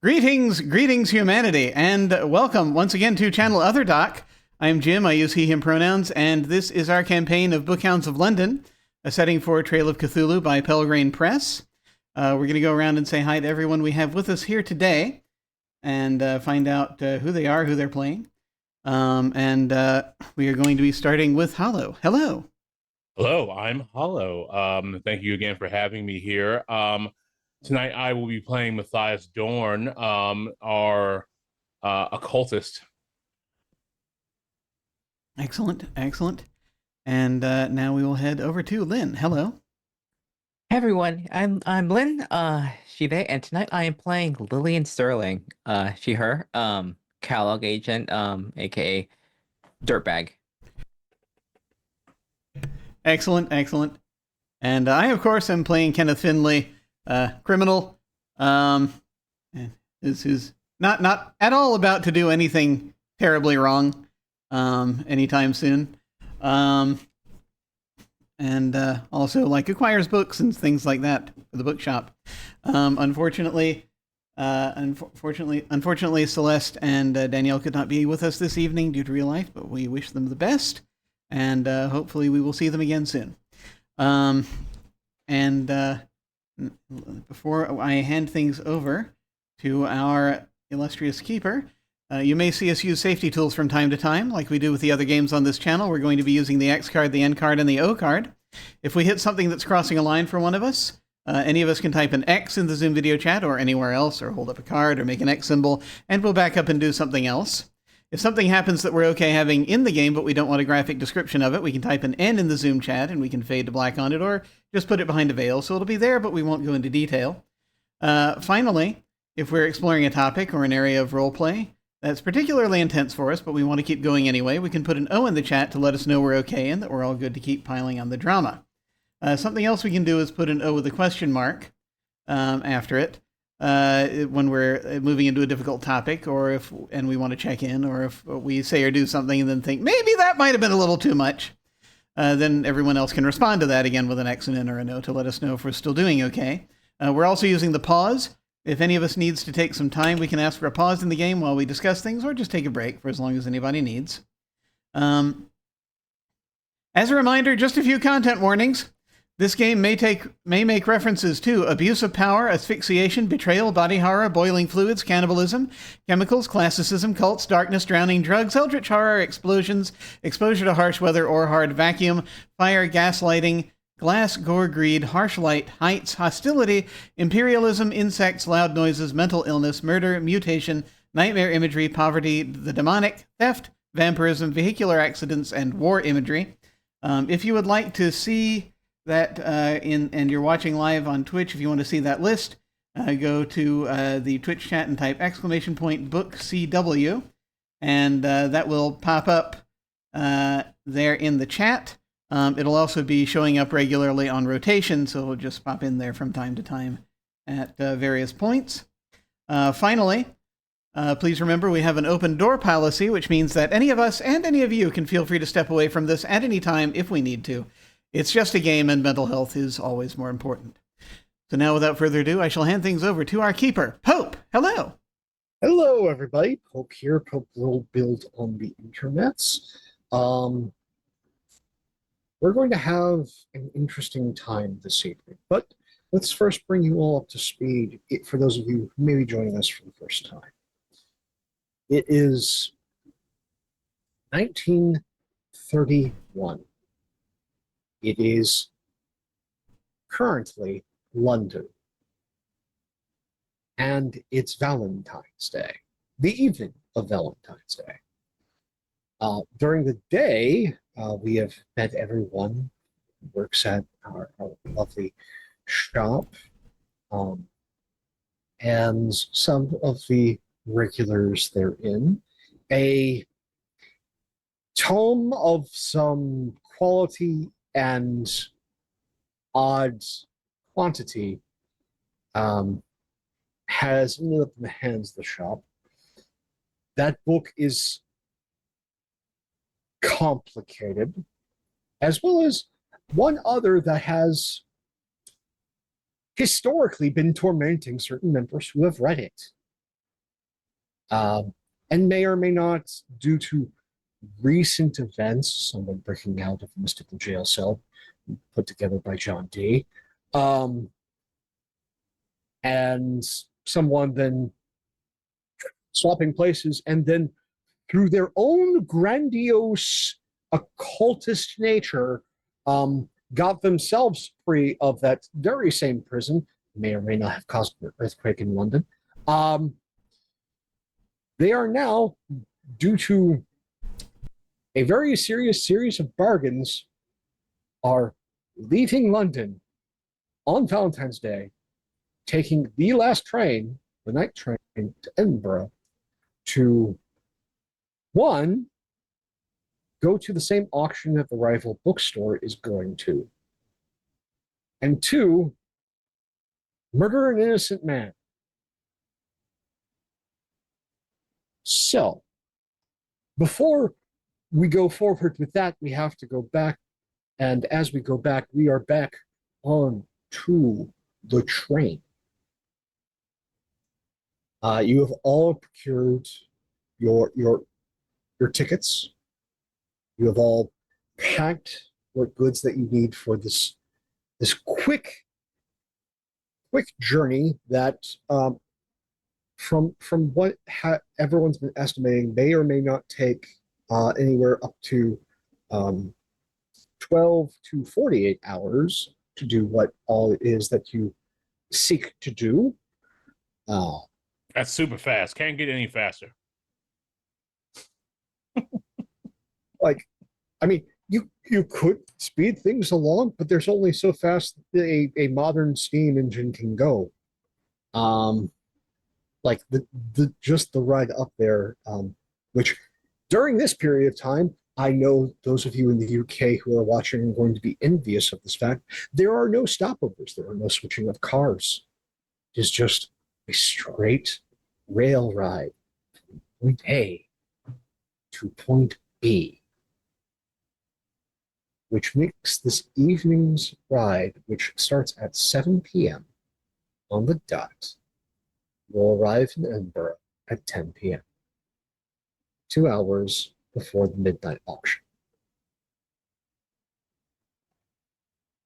Greetings, humanity, and welcome once again to Channel Other Doc. I'm Jim, I use he/him pronouns, and this is our campaign of Bookhounds of London, a setting for Trail of Cthulhu by Pelgrane Press. We're going to go around and say hi to everyone we have with us here today, and find out who they are, who they're playing. And we are going to be starting with Hollow. Hello. Hello, I'm Hollow. Thank you again for having me here. Tonight I will be playing Matthias Dorn, our occultist. Excellent. And now we will head over to Lynn. Hello. Hey everyone, I'm Lynn, she they, and tonight I am playing Lillian Sterling, she her, catalog agent, aka Dirtbag. Excellent. And I, of course, am playing Kenneth Finley, criminal, who's not at all about to do anything terribly wrong anytime soon. And also, acquires books and things like that for the bookshop. Unfortunately, Celeste and Danielle could not be with us this evening due to real life, but we wish them the best, and hopefully we will see them again soon. Before I hand things over to our illustrious keeper, you may see us use safety tools from time to time, like we do with the other games on this channel. We're going to be using the X card, the N card, and the O card. If we hit something that's crossing a line for one of us, any of us can type an X in the Zoom video chat or anywhere else, or hold up a card or make an X symbol, and we'll back up and do something else. If something happens that we're okay having in the game, but we don't want a graphic description of it, we can type an N in the Zoom chat, and we can fade to black on it, or just put it behind a veil, so it'll be there, but we won't go into detail. Finally, if we're exploring a topic or an area of roleplay that's particularly intense for us, but we want to keep going anyway, we can put an O in the chat to let us know we're okay and that we're all good to keep piling on the drama. Something else we can do is put an O with a question mark after it when we're moving into a difficult topic, and we want to check in, or if we say or do something and then think, maybe that might have been a little too much. Then everyone else can respond to that again with an X and N or a no to let us know if we're still doing okay. We're also using the pause. If any of us needs to take some time, we can ask for a pause in the game while we discuss things, or just take a break for as long as anybody needs. As a reminder, just a few content warnings. This game may make references to abuse of power, asphyxiation, betrayal, body horror, boiling fluids, cannibalism, chemicals, classicism, cults, darkness, drowning, drugs, eldritch horror, explosions, exposure to harsh weather or hard vacuum, fire, gaslighting, glass, gore, greed, harsh light, heights, hostility, imperialism, insects, loud noises, mental illness, murder, mutation, nightmare imagery, poverty, the demonic, theft, vampirism, vehicular accidents, and war imagery. If you would like to see that and you're watching live on Twitch, if you want to see that list, go to the Twitch chat and type !book CW, and that will pop up there in the chat. It'll also be showing up regularly on rotation, so it'll just pop in there from time to time at various points. Finally, please remember we have an open door policy, which means that any of us and any of you can feel free to step away from this at any time if we need to. It's just a game, and mental health is always more important. So now, without further ado, I shall hand things over to our keeper, Pope. Hello. Hello, everybody. Pope here. Pope World Build on the internets. We're going to have an interesting time this evening, but let's first bring you all up to speed for those of you who may be joining us for the first time. It is 1931. It is currently London, and it's Valentine's Day, the evening of Valentine's Day. During the day, we have met everyone who works at our lovely shop, and some of the regulars therein. A tome of some quality and odd quantity has ended up in the hands of the shop. That book is complicated, as well as one other that has historically been tormenting certain members who have read it. And may or may not, due to recent events, someone breaking out of a mystical jail cell put together by John D. And someone then swapping places, and then through their own grandiose occultist nature, got themselves free of that very same prison, may or may not have caused an earthquake in London. They are now, due to a very serious series of bargains, are leaving London on Valentine's Day, taking the last train, the night train to Edinburgh, to one, go to the same auction that the rival bookstore is going to, and two, murder an innocent man. So, before we go forward with that, we have to go back, and as we go back, we are back on to the train. You have all procured your tickets. You have all packed what goods that you need for this quick journey that, from what everyone's been estimating, may or may not take anywhere up to 12 to 48 hours to do what all it is that you seek to do. That's super fast. Can't get any faster. Like, I mean, you could speed things along, but there's only so fast a modern steam engine can go. Like just the ride up there, which during this period of time, I know those of you in the UK who are watching are going to be envious of this fact. There are no stopovers. There are no switching of cars. It is just a straight rail ride from point A to point B, which makes this evening's ride, which starts at 7 p.m. on the dot, will arrive in Edinburgh at 10 p.m., 2 hours before the midnight auction.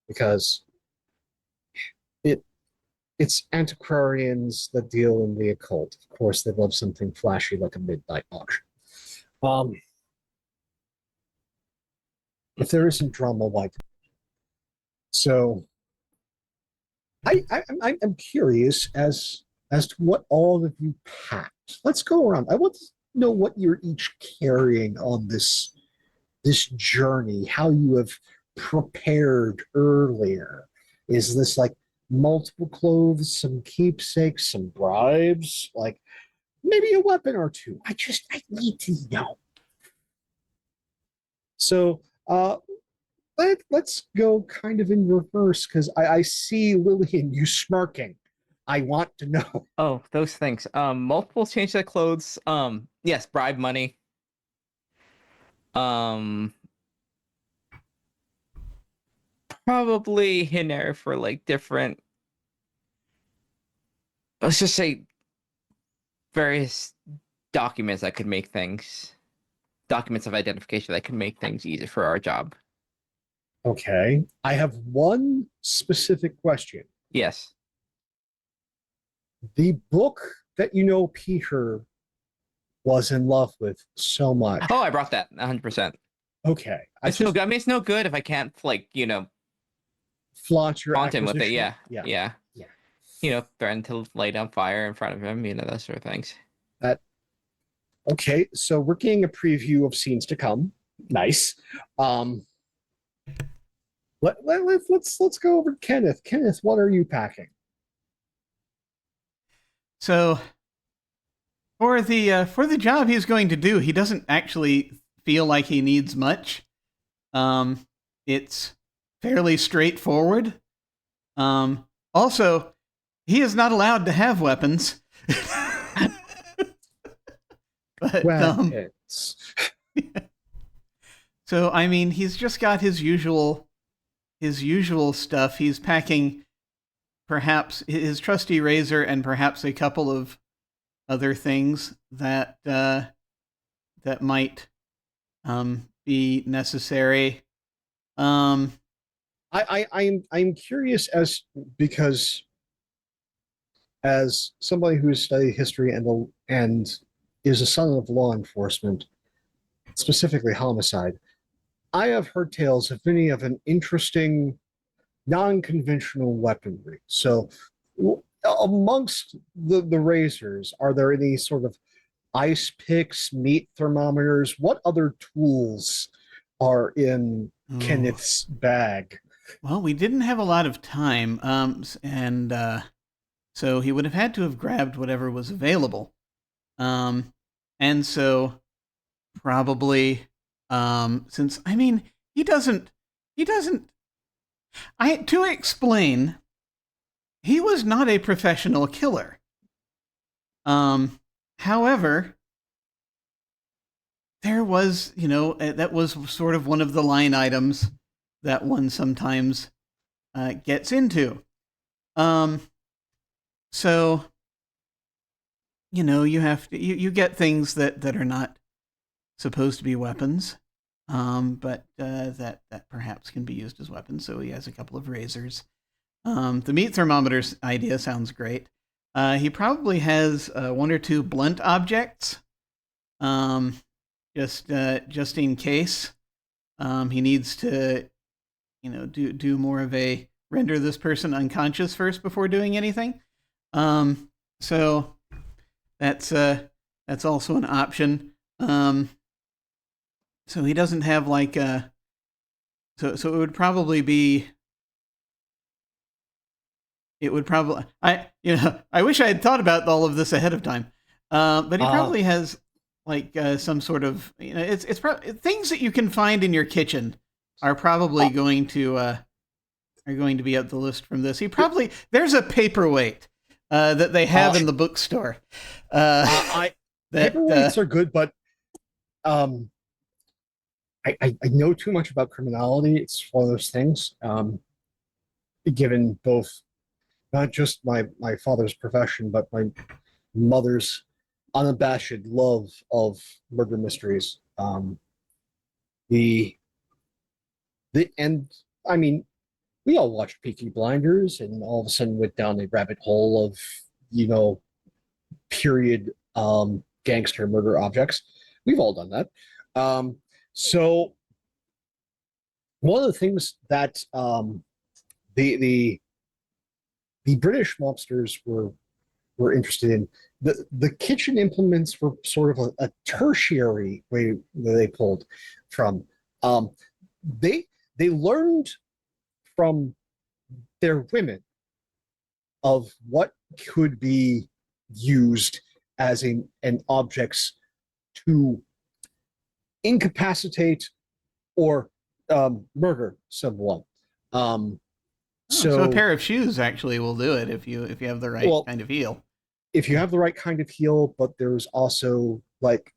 Because it's antiquarians that deal in the occult. Of course, they love something flashy like a midnight auction. If there isn't drama, why? So, I'm curious as to what all of you packed. Let's go around. I want to know what you're each carrying on this journey. How you have prepared earlier. Is this like multiple clothes, some keepsakes, some bribes, like maybe a weapon or two? I need to know. So, let's go kind of in reverse, because I see Lillian, you smirking. I want to know. Oh, those things. Multiple change of clothes. Yes, bribe money. Probably in there for like different, let's just say, various documents that could make things, documents of identification that could make things easier for our job. Okay. I have one specific question. Yes. The book that Peter was in love with so much. Oh, I brought that 100%. Okay. It's no good. I mean, it's no good if I can't, like, flaunt your taunt him with it. acquisition. Yeah. Threaten to light on fire in front of him. Those sort of things. Okay. So we're getting a preview of scenes to come. Nice. Let's go over to Kenneth. Kenneth, what are you packing? So, for the job he's going to do, he doesn't actually feel like he needs much. It's fairly straightforward. Also, he is not allowed to have weapons. But so I mean, he's just got his usual stuff. He's packing perhaps his trusty razor and perhaps a couple of other things that that might be necessary. I'm curious because as somebody who's studied history and is a son of law enforcement, specifically homicide, I have heard tales of many of an interesting, non-conventional weaponry. So, amongst the razors, are there any sort of ice picks, meat thermometers? What other tools are in Kenneth's bag? Well, we didn't have a lot of time, and so he would have had to have grabbed whatever was available. And so probably, since, I mean, he doesn't, to explain, he was not a professional killer. However, there was, that was sort of one of the line items that one sometimes gets into. So, you have to, you get things that are not supposed to be weapons, but that perhaps can be used as weapons. So he has a couple of razors. The meat thermometers idea sounds great. He probably has one or two blunt objects, just in case he needs to, do more of a render this person unconscious first before doing anything. So that's also an option. So he doesn't have like a. So it would probably be. It would probably. I wish I had thought about all of this ahead of time. But he probably has like some sort of. It's probably things that you can find in your kitchen are probably going to be up the list from this. There's a paperweight that they have in the bookstore. Paperweights are good, but I know too much about criminality. It's one of those things. Given both not just my father's profession, but my mother's unabashed love of murder mysteries. And I mean, we all watched Peaky Blinders, and all of a sudden went down a rabbit hole of period gangster murder objects. We've all done that. So one of the things that the British mobsters were interested in, the kitchen implements were sort of a tertiary way that they pulled from. They learned from their women of what could be used as an objects to incapacitate or murder someone. So a pair of shoes actually will do it if you have the right kind of heel. If you have the right kind of heel, but there's also like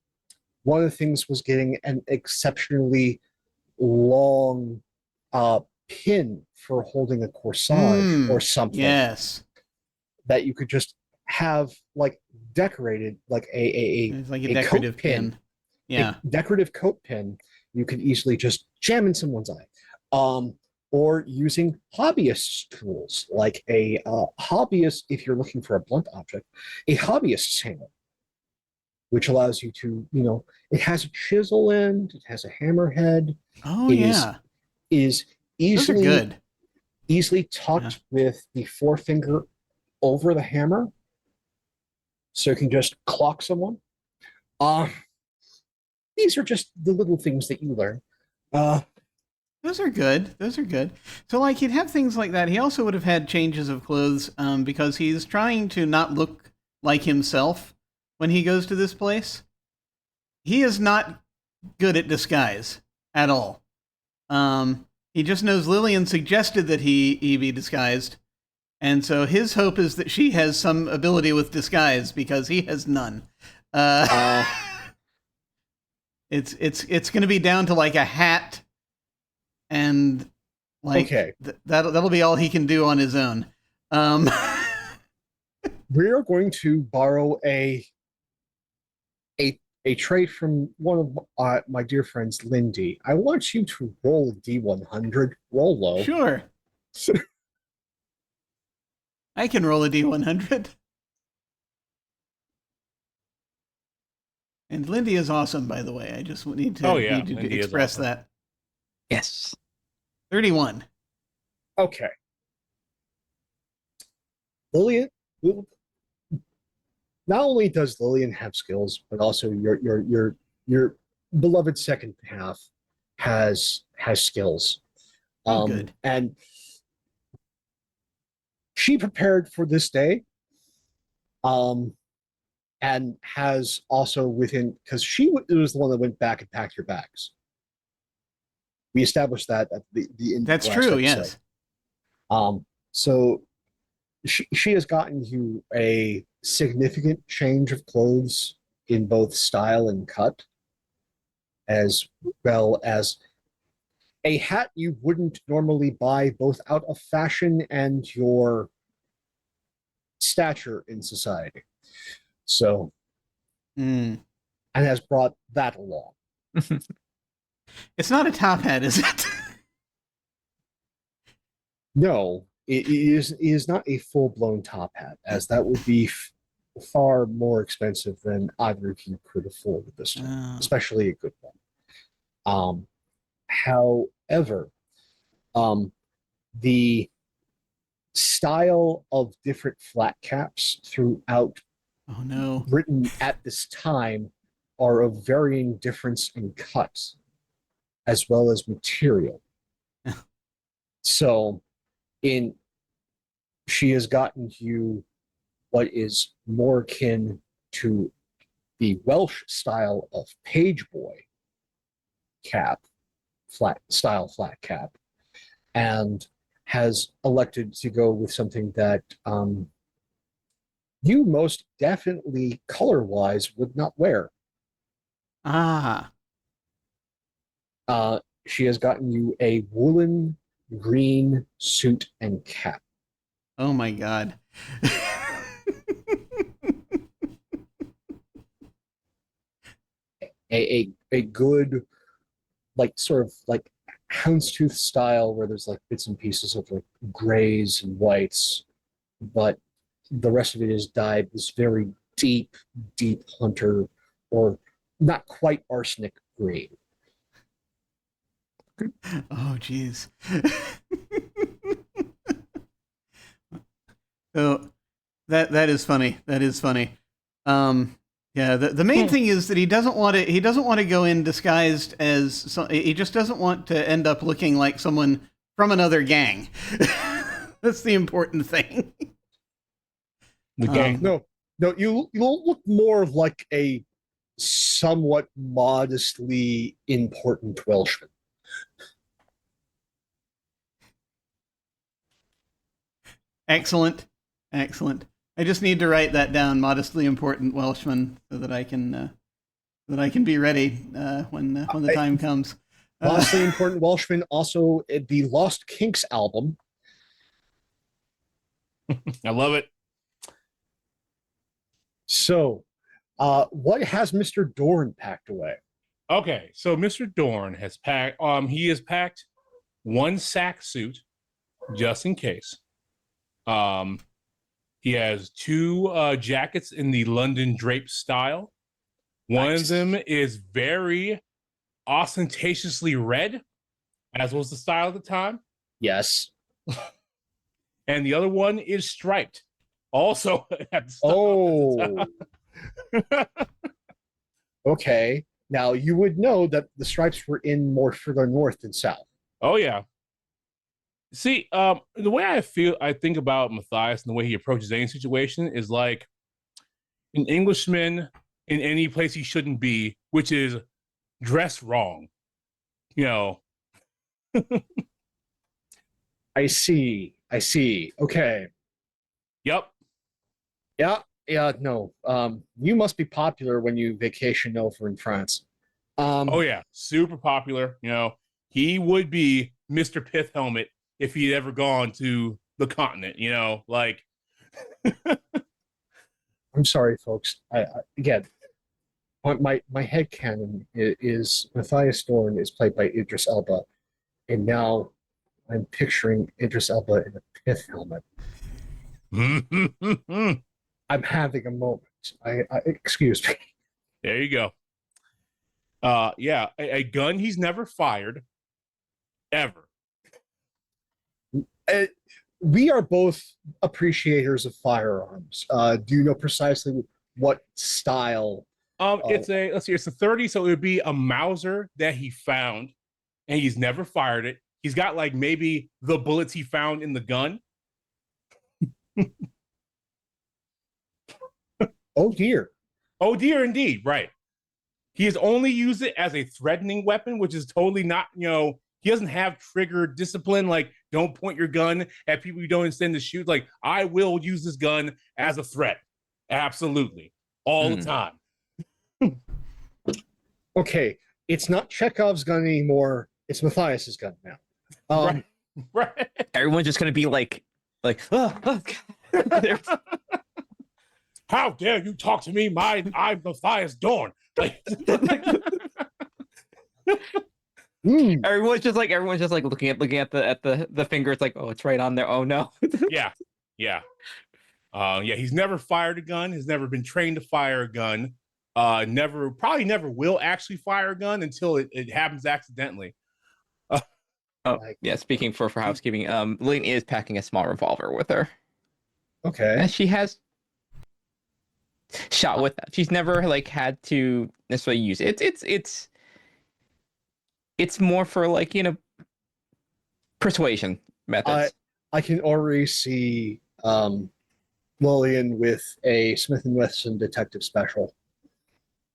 one of the things was getting an exceptionally long pin for holding a corsage or something. Yes. That you could just have like decorated, like it's like a decorative coat pin. Yeah. A decorative coat pin you could easily just jam in someone's eye. Or using hobbyist tools, like a hobbyist, if you're looking for a blunt object, a hobbyist's hammer, which allows you to, it has a chisel end, it has a hammer head. Oh, is Those are good. Easily tucked with the forefinger over the hammer, so you can just clock someone. These are just the little things that you learn. Those are good. So, like, he'd have things like that. He also would have had changes of clothes because he's trying to not look like himself when he goes to this place. He is not good at disguise at all. He just knows Lillian suggested that he be disguised. And so his hope is that she has some ability with disguise because he has none. It's going to be down to like a hat. And like that'll be all he can do on his own. We're going to borrow a a trait from one of my dear friends, Lindy. I want you to roll a D100. Roll low. Sure. I can roll a D100. And Lindy is awesome, by the way. I just need to, Lindy is express awesome. that. Yes. 31. Okay. Lillian, not only does Lillian have skills, but also your beloved second half has skills. Oh, good. And she prepared for this day. And has also within, because she was the one that went back and packed your bags. We established that at the That's last true. episode. Yes. So she has gotten you a significant change of clothes in both style and cut, as well as a hat you wouldn't normally buy, both out of fashion and your stature in society. So, and has brought that along. It's not a top hat, is it? No, it is not a full-blown top hat, as that would be far more expensive than either of you could afford at this time, especially a good one. However, the style of different flat caps throughout Britain at this time are of varying difference in cut as well as material. So she has gotten you what is more akin to the Welsh style of page boy cap, flat cap, and has elected to go with something that you most definitely color-wise would not wear. She has gotten you a woolen green suit and cap. Oh my god. a good, like, sort of like houndstooth style, where there's like bits and pieces of like grays and whites, but the rest of it is dyed this very deep hunter, or not quite arsenic green. Oh, geez. So that is funny. That is funny. Yeah, the main thing is that he doesn't want to go in disguised as he just doesn't want to end up looking like someone from another gang. That's the important thing. The gang. No, you'll look more like a somewhat modestly important Welshman. Excellent. I just need to write that down, modestly important Welshman, so that I can be ready when the time comes. Modestly important Welshman, also the Lost Kinks album. I love it. So, what has Mr. Dorn packed away? Okay, so Mr. Dorn has packed. He has packed one sack suit, just in case. He has two jackets in the London drape style. One of them is very ostentatiously red, as was the style at the time. Yes. And the other one is striped, also at the style. Oh. Okay. Now, you would know that the stripes were in more further north than south. Oh, yeah. See, the way I think about Matthias and the way he approaches any situation is like an Englishman in any place he shouldn't be, which is dressed wrong. You know. I see. Okay. Yep. Yeah, no. You must be popular when you vacation over in France. Oh, yeah. Super popular. You know, he would be Mr. Pith Helmet if he'd ever gone to the continent, you know, like. I'm sorry, folks. Again, my headcanon is Matthias Dorn is played by Idris Elba, and now I'm picturing Idris Elba in a pith helmet. I'm having a moment. I excuse me. There you go. Yeah, a gun he's never fired, ever. We are both appreciators of firearms. Do you know precisely what style? It's a let's see, it's a 30, so it would be a Mauser that he found, and he's never fired it. He's got like maybe the bullets he found in the gun. Oh dear. Oh dear, indeed, right. He has only used it as a threatening weapon, which is totally not, he doesn't have trigger discipline. Like, don't point your gun at people you don't intend to shoot. Like, I will use this gun as a threat. Absolutely. All the time. Okay, it's not Chekhov's gun anymore. It's Matthias's gun now. Right. Everyone's just gonna be like, oh. How dare you talk to me? I'm Matthias Dorn. Like, everyone's just like looking at the fingers, like, oh, it's right on there. Oh no. yeah. He's never fired a gun. Has never been trained to fire a gun. Probably never will actually fire a gun until it happens accidentally. Yeah. Speaking for housekeeping, Lynn is packing a small revolver with her. Okay. And she has shot with that. She's never like had to necessarily use it. It's more for like, persuasion methods. I can already see Lillian with a Smith & Wesson Detective Special,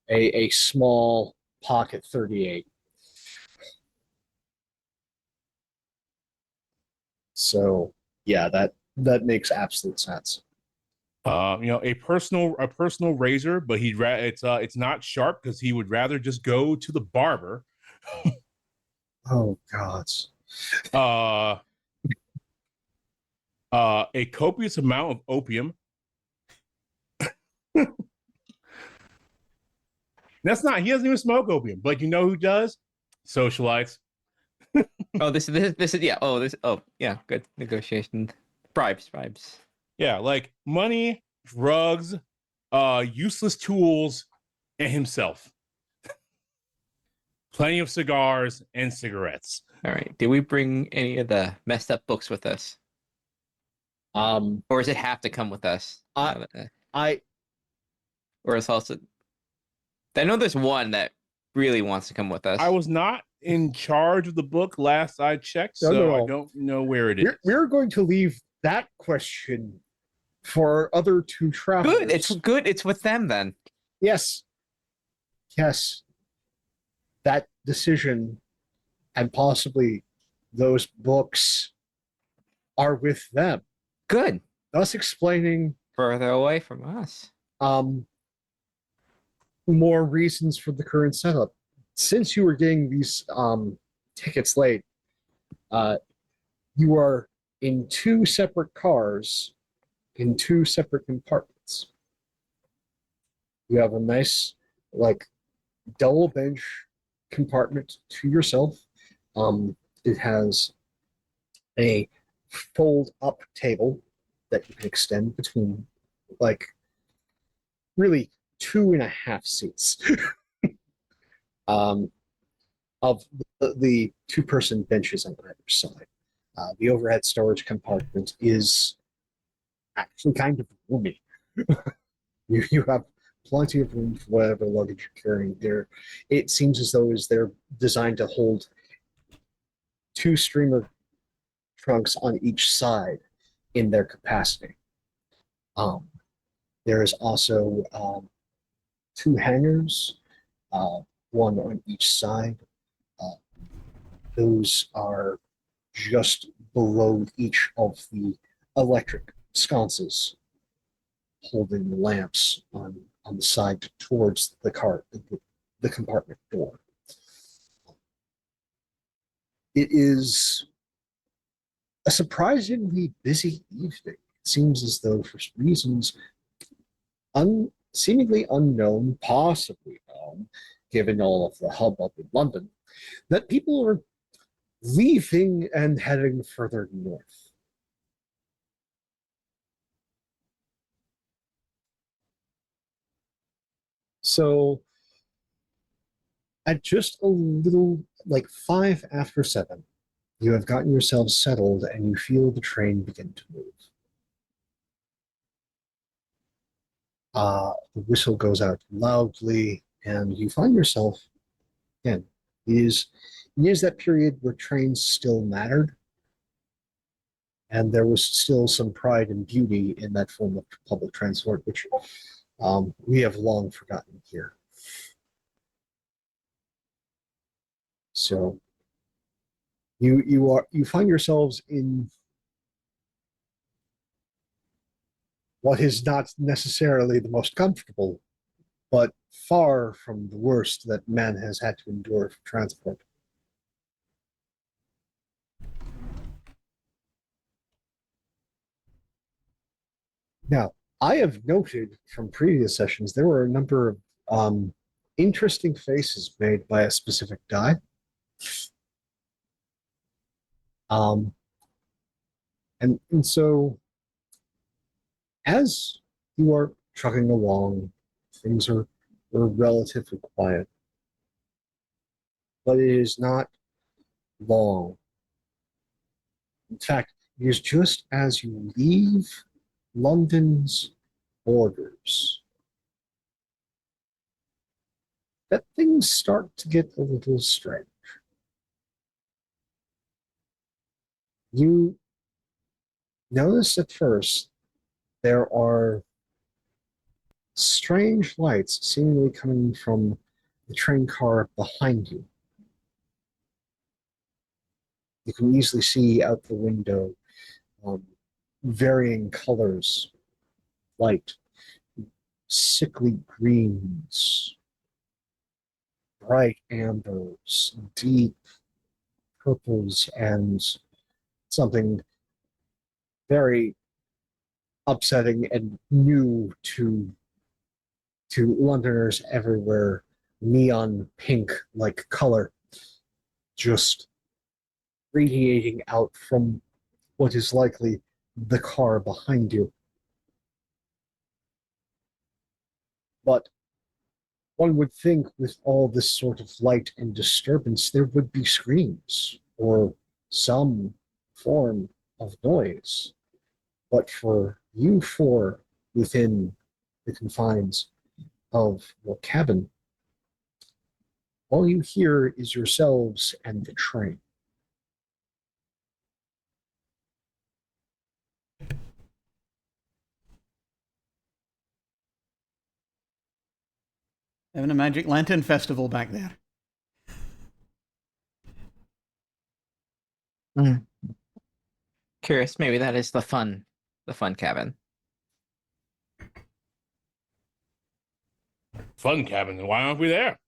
a small pocket 38. So yeah, that makes absolute sense. A personal razor, but it's not sharp because he would rather just go to the barber. Oh God. A copious amount of opium. He doesn't even smoke opium, but you know who does? Socialites. This is yeah. Yeah. Good negotiation. Bribes. Yeah, like money, drugs, useless tools, and himself. Plenty of cigars and cigarettes. All right. Did we bring any of the messed up books with us? Or does it have to come with us? Or is also. I know there's one that really wants to come with us. I was not in charge of the book last I checked, so I don't know where it is. We're going to leave that question for our other two travelers. Good. It's good. It's with them then. Yes. That decision and possibly those books are with them. Good. Thus explaining Further away from us. More reasons for the current setup. Since you were getting these tickets late, you are in two separate cars in two separate compartments. You have a nice, like, double bench compartment to yourself. It has a fold-up table that you can extend between, like, really 2.5 seats. Of the two-person benches on either side. The overhead storage compartment is actually kind of roomy. You have plenty of room for whatever luggage you're carrying there. It seems as though they're designed to hold two streamer trunks on each side in their capacity. There is also two hangers, one on each side. Those are just below each of the electric sconces, holding the lamps on the side towards the compartment door. It is a surprisingly busy evening. It seems as though, for reasons seemingly unknown, possibly known, given all of the hubbub in London, that people are leaving and heading further north. So at just a little, like 7:05, you have gotten yourselves settled and you feel the train begin to move. The whistle goes out loudly, and you find yourself, again, it is that period where trains still mattered, and there was still some pride and beauty in that form of public transport, which we have long forgotten here. So you find yourselves in what is not necessarily the most comfortable, but far from the worst that man has had to endure for transport. Now, I have noted from previous sessions there were a number of interesting faces made by a specific guy. And so, as you are trucking along, things are relatively quiet, but it is not long. In fact, it is just as you leave London's borders that things start to get a little strange. You notice at first there are strange lights seemingly coming from the train car behind you. You can easily see out the window varying colors, light, sickly greens, bright ambers, deep purples, and something very upsetting and new to Londoners everywhere, neon pink like color, just radiating out from what is likely the car behind you. But one would think with all this sort of light and disturbance, there would be screams or some form of noise. But for you four within the confines of your cabin, all you hear is yourselves and the train. Having a magic lantern festival back there. Curious, maybe that is the fun cabin. Fun cabin. Then why aren't we there?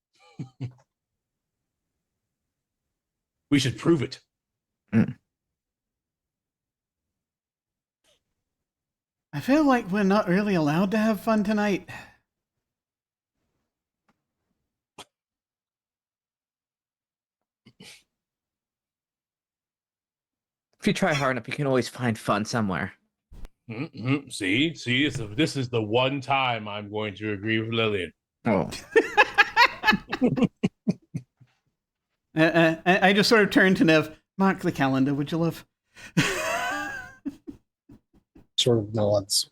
We should prove it. I feel like we're not really allowed to have fun tonight. If you try hard enough, you can always find fun somewhere. Mm-hmm. See, this is the one time I'm going to agree with Lillian. Oh. I just sort of turned to Nev. Mark the calendar, would you love? Sort of nods.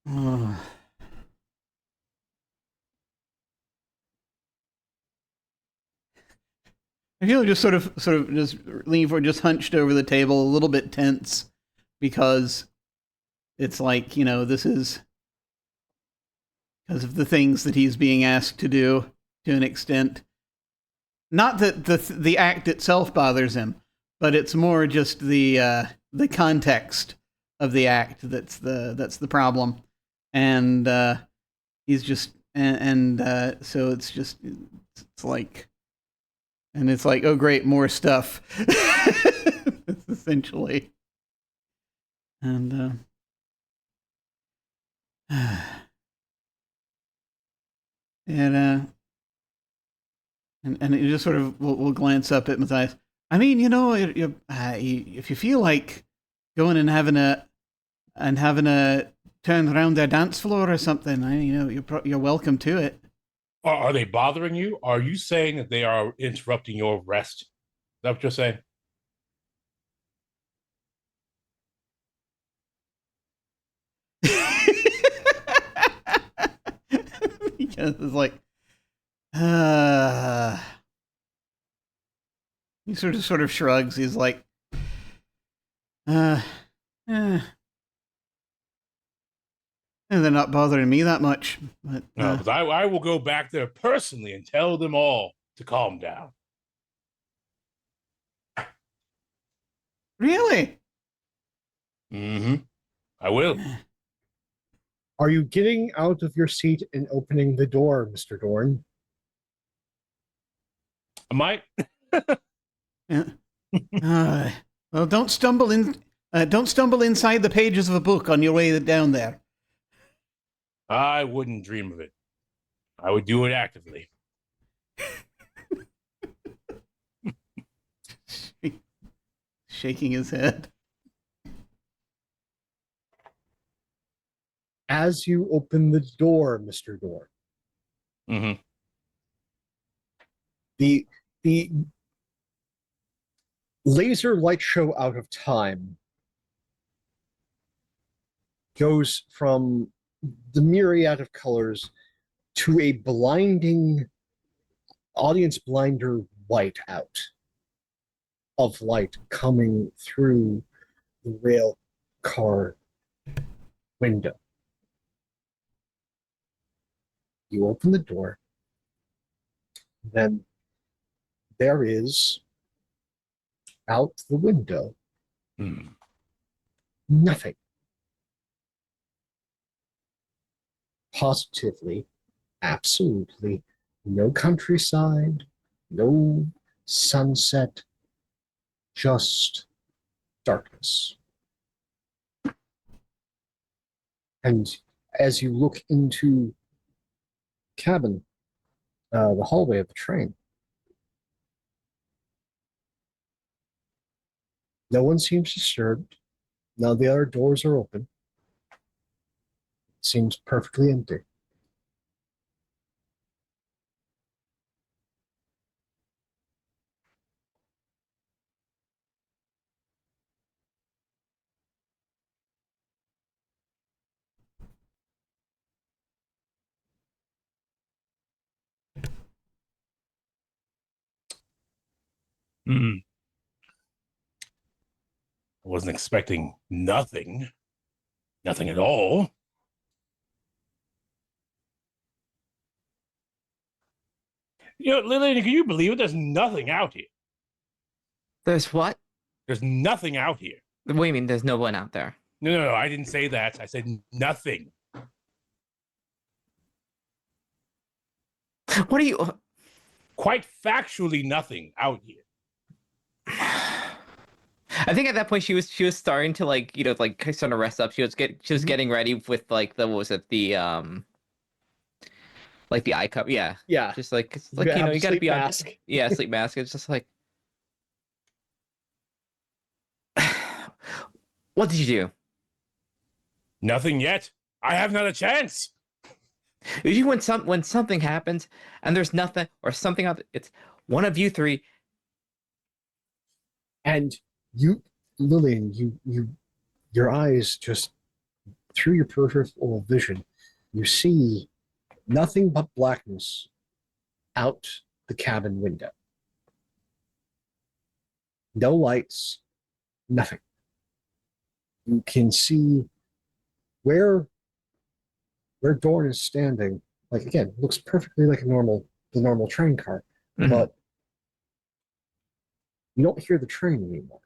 Oh. I feel just sort of just leaning forward, just hunched over the table, a little bit tense, because it's like, this is because of the things that he's being asked to do to an extent. Not that the act itself bothers him, but it's more just the context of the act that's the problem, and he's just so it's like And it's like, oh, great, more stuff. It's essentially. And and you just sort of will glance up at Matthias. I mean, you know, if you feel like going and having a turn around their dance floor or something, you know, you're welcome to it. Are they bothering you? Are you saying that they are interrupting your rest? Is that what you're saying? Because it's like, he sort of shrugs. He's like, and they're not bothering me that much. But No, because I will go back there personally and tell them all to calm down. Really? Mm-hmm. I will. Are you getting out of your seat and opening the door, Mr. Dorn? Am I? Yeah. Well, don't stumble inside the pages of a book on your way down there. I wouldn't dream of it. I would do it actively. Shaking his head. As you open the door, Mr. Dorn, Mm-hmm. the laser light show out of time goes from the myriad of colors to a blinding audience blinder white out of light coming through the rail car window. You open the door, then there is out the window nothing. Positively, absolutely no countryside, no sunset, just darkness. And as you look into cabin, the hallway of the train, no one seems disturbed. None of the other doors are open. It seems perfectly empty. Mm-hmm. I wasn't expecting nothing. Nothing at all. You know, Lillian, can you believe it? There's nothing out here. There's what? There's nothing out here. What do you mean there's no one out there? No, I didn't say that. I said nothing. What are you... Quite factually nothing out here. I think at that point she was starting to like, you know, like sort of rest up. She was getting ready with like the, what was it, the like the eye cup, yeah. Yeah. Just like You you know, you gotta sleep be on mask. yeah, sleep mask. It's just like what did you do? Nothing yet. I have not a chance. Usually when something happens and there's nothing or something out, it's one of you three. And you, Lillian, your eyes just through your peripheral vision, you see nothing but blackness out the cabin window. No lights, nothing. You can see where Dorn is standing. Like again, looks perfectly like the normal train car, but you don't hear the train anymore.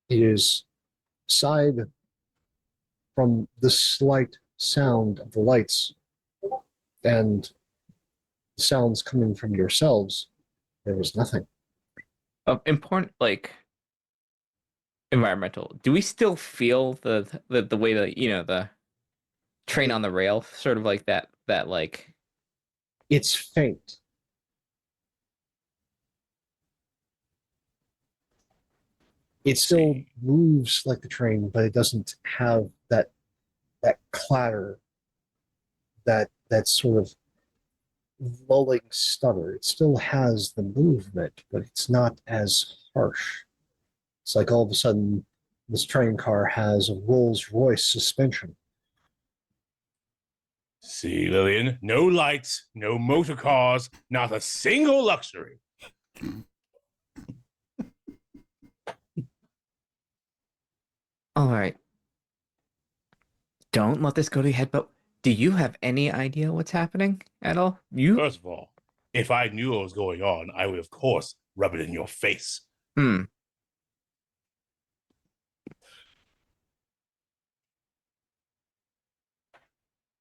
It is aside from the slight sound of the lights and sounds coming from yourselves, there was nothing. Important, like environmental. Do we still feel the way that the train on the rail, sort of like that like? It's faint. It still moves like the train, but it doesn't have that clatter, that sort of lulling stutter. It still has the movement, but it's not as harsh. It's like all of a sudden this train car has a Rolls-Royce suspension. See, Lillian, no lights, no motor cars, not a single luxury. All right. Don't let this go to your head, but do you have any idea what's happening at all? First of all, if I knew what was going on, I would, of course, rub it in your face.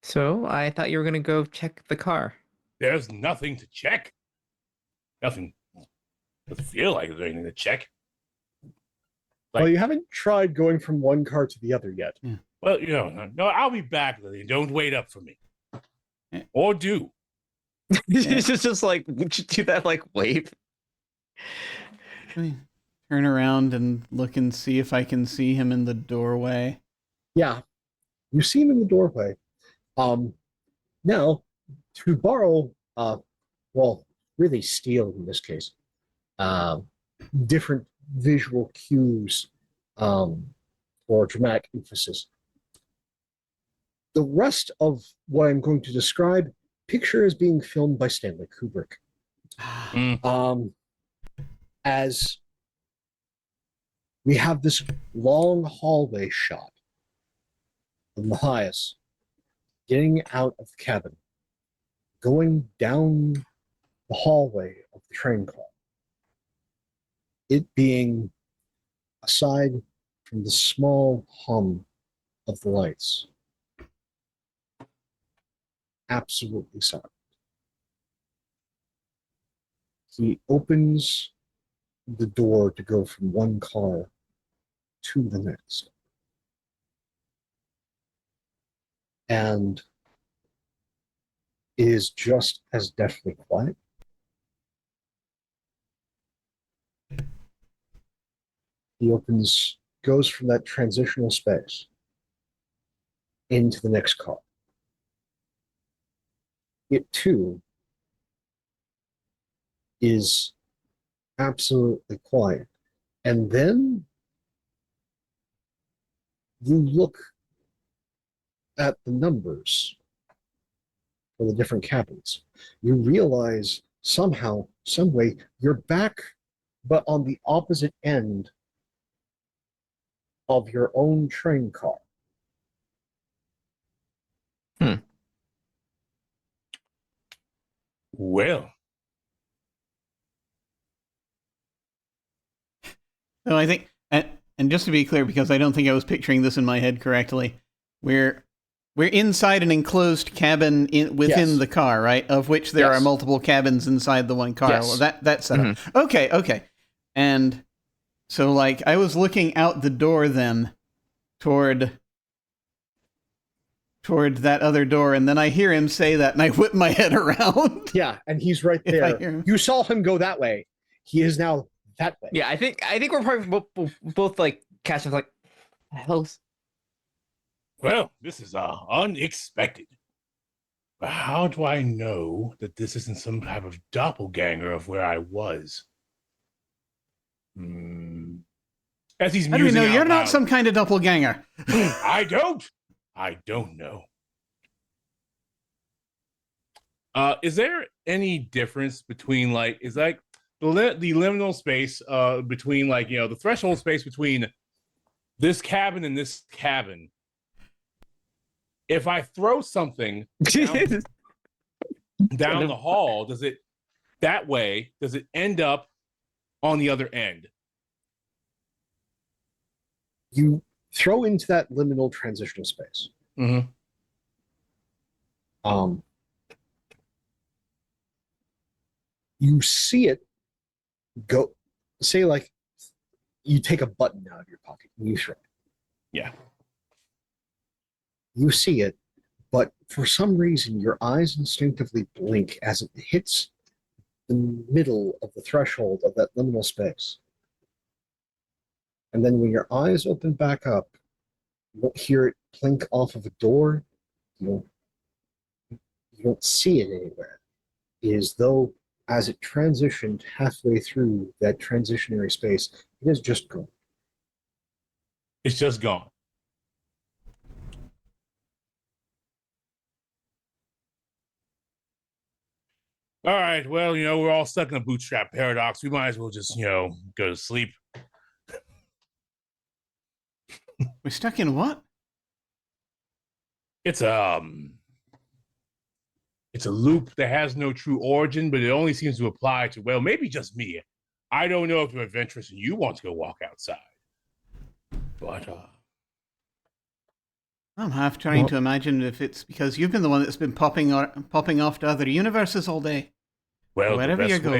So I thought you were going to go check the car. There's nothing to check. Nothing. Doesn't feel like there's anything to check. Well, you haven't tried going from one car to the other yet. Yeah. Well, no, I'll be back, Lillian. Don't wait up for me. Or do. It's just like, would you do that, like, wave? Let me turn around and look and see if I can see him in the doorway. Yeah, you see him in the doorway. Now, to borrow, well, really steal in this case, different visual cues or dramatic emphasis. The rest of what I'm going to describe, picture as being filmed by Stanley Kubrick. As we have this long hallway shot of Matthias getting out of the cabin, going down the hallway of the train car. It being, aside from the small hum of the lights, absolutely silent. He opens the door to go from one car to the next. And it is just as deathly quiet. He goes from that transitional space into the next car. It too is absolutely quiet. And then you look at the numbers for the different cabins. You realize somehow, some way, you're back, but on the opposite end of your own train car. Well. So I think, and just to be clear, because I don't think I was picturing this in my head correctly, we're inside an enclosed cabin within the car, right? Of which there are multiple cabins inside the one car. Yes. Well, that's set up. Okay. And so, like, I was looking out the door then toward that other door, and then I hear him say that, and I whip my head around. Yeah, and he's right there. You saw him go that way. He is now that way. Yeah, I think we're probably both like catching like hells. Well, this is unexpected. But how do I know that this isn't some type of doppelganger of where I was? As he's musing, How do we know you're out not loud, some kind of doppelganger? I don't know. Is there any difference between the liminal space between the threshold space between this cabin and this cabin? If I throw something down the hall, does it end up on the other end? You throw into that liminal transitional space. You see it go, say like you take a button out of your pocket and you throw it. Yeah. You see it, but for some reason your eyes instinctively blink as it hits the middle of the threshold of that liminal space. And then when your eyes open back up, you don't hear it plink off of a door. You don't see it anywhere. It is though as it transitioned halfway through that transitionary space, it is just gone. It's just gone. All right. Well, we're all stuck in a bootstrap paradox. We might as well just, go to sleep. We're stuck in what? It's a loop that has no true origin, but it only seems to apply to, well, maybe just me. I don't know if you're adventurous and you want to go walk outside. But I'm half trying to imagine if it's because you've been the one that's been popping off to other universes all day. well, Wherever you go.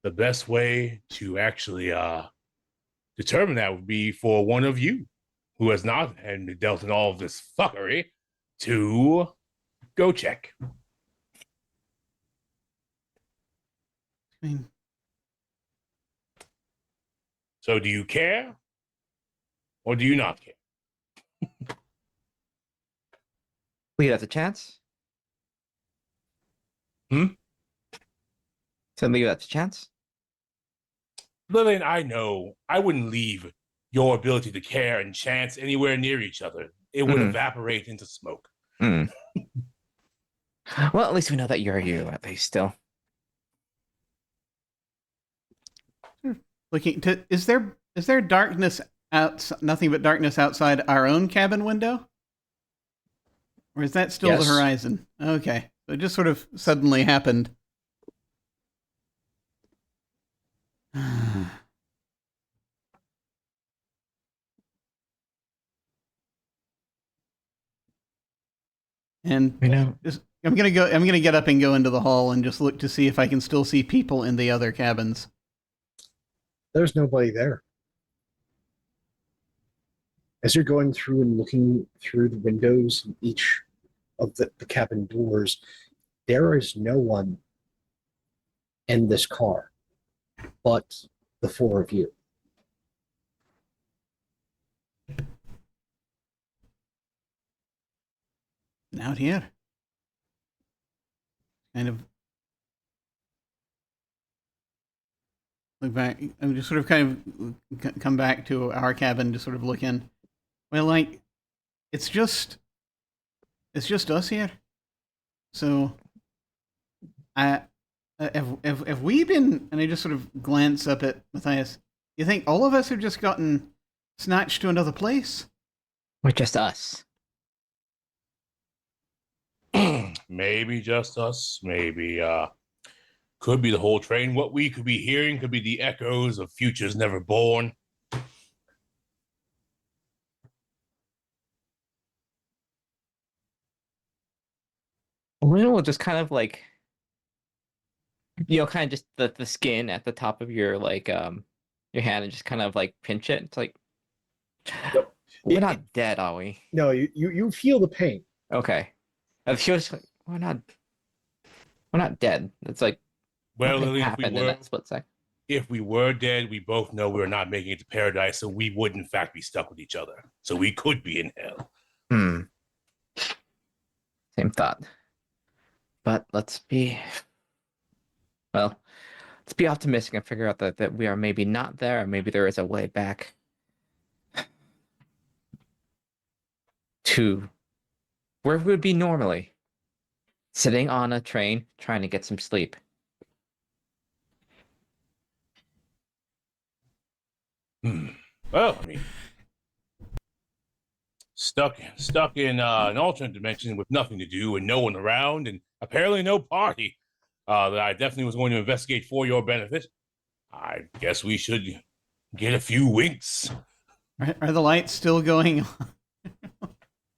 The best way to actually determine that would be for one of you who has not and dealt in all of this fuckery to go check. I mean, So do you care or do you not care? Leave it at the chance. Hmm? So leave it at the chance. Lillian, I know I wouldn't leave your ability to care and chance anywhere near each other. It would evaporate into smoke. Well, at least we know that you're you, at least still. looking to is there darkness nothing but darkness outside our own cabin window? Or is that still Yes. the horizon? Okay. So it just sort of suddenly happened. And We know. I'm gonna get up and go into the hall and just look to see if I can still see people in the other cabins. There's nobody there. As you're going through and looking through the windows in each of the cabin doors, there is no one in this car but the four of you. And out here. Kind of look back. I'm just sort of kind of come back to our cabin to sort of look in. Well, like, it's just us here. So, have we been? And I just sort of glance up at Matthias. You think all of us have just gotten snatched to another place? We're just us. Maybe just us. Maybe could be the whole train. What we could be hearing could be the echoes of futures never born. We'll just kind of like, kind of just the skin at the top of your your hand and just kind of like pinch it. It's like, Yep. We're not dead, are we? No, you feel the pain. Okay. It feels like we're not dead. It's like, Well, what Lily, happened in that split second? if we were dead, we both know we're not making it to paradise, so we would in fact be stuck with each other. So we could be in hell. Same thought. But let's be optimistic and figure out that we are maybe not there, or maybe there is a way back to where we would be normally, sitting on a train trying to get some sleep. Well, I mean, stuck in an alternate dimension with nothing to do and no one around and apparently no party that I definitely was going to investigate for your benefit. I guess we should get a few winks. Are the lights still going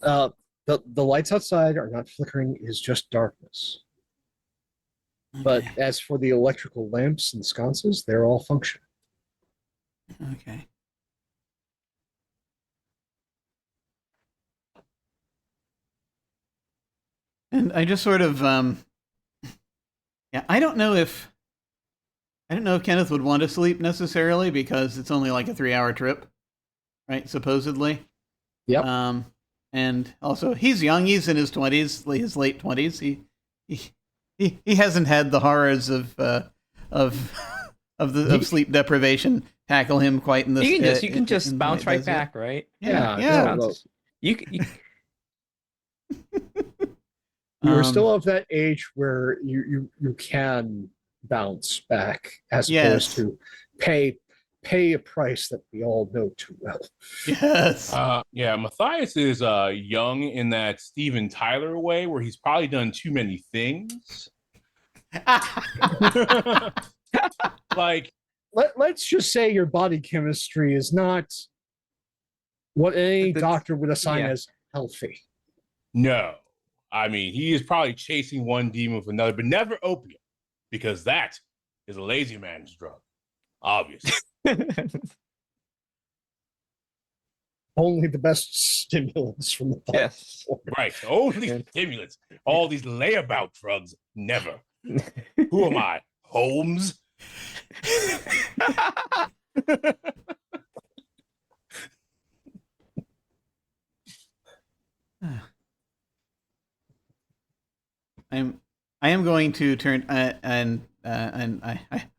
on? The lights outside are not flickering. It is just darkness. But Okay. as for the electrical lamps and sconces, they're all functioning. Okay. And I just sort of, yeah, I don't know if Kenneth would want to sleep necessarily because it's only like a 3-hour trip, right? Supposedly. Yep. And also he's young. He's in his 20s, his late 20s. He hasn't had the horrors of of sleep deprivation tackle him quite in this. You can just in the way bounce it right does yet. back, right? Yeah, Yeah, yeah. no, no. You You're still of that age where you can bounce back as opposed Yes. to pay a price that we all know too well. Yes. Yeah, Matthias is young in that Steven Tyler way, where he's probably done too many things. Like, Let's just say your body chemistry is not what any doctor would assign as healthy. no. I mean, he is probably chasing one demon with another, but never opium, because that is a lazy man's drug, obviously. Only the best stimulants from the body. Yes. Right. Only stimulants. All these layabout drugs, never. Who am I? Holmes? I am going to turn I'm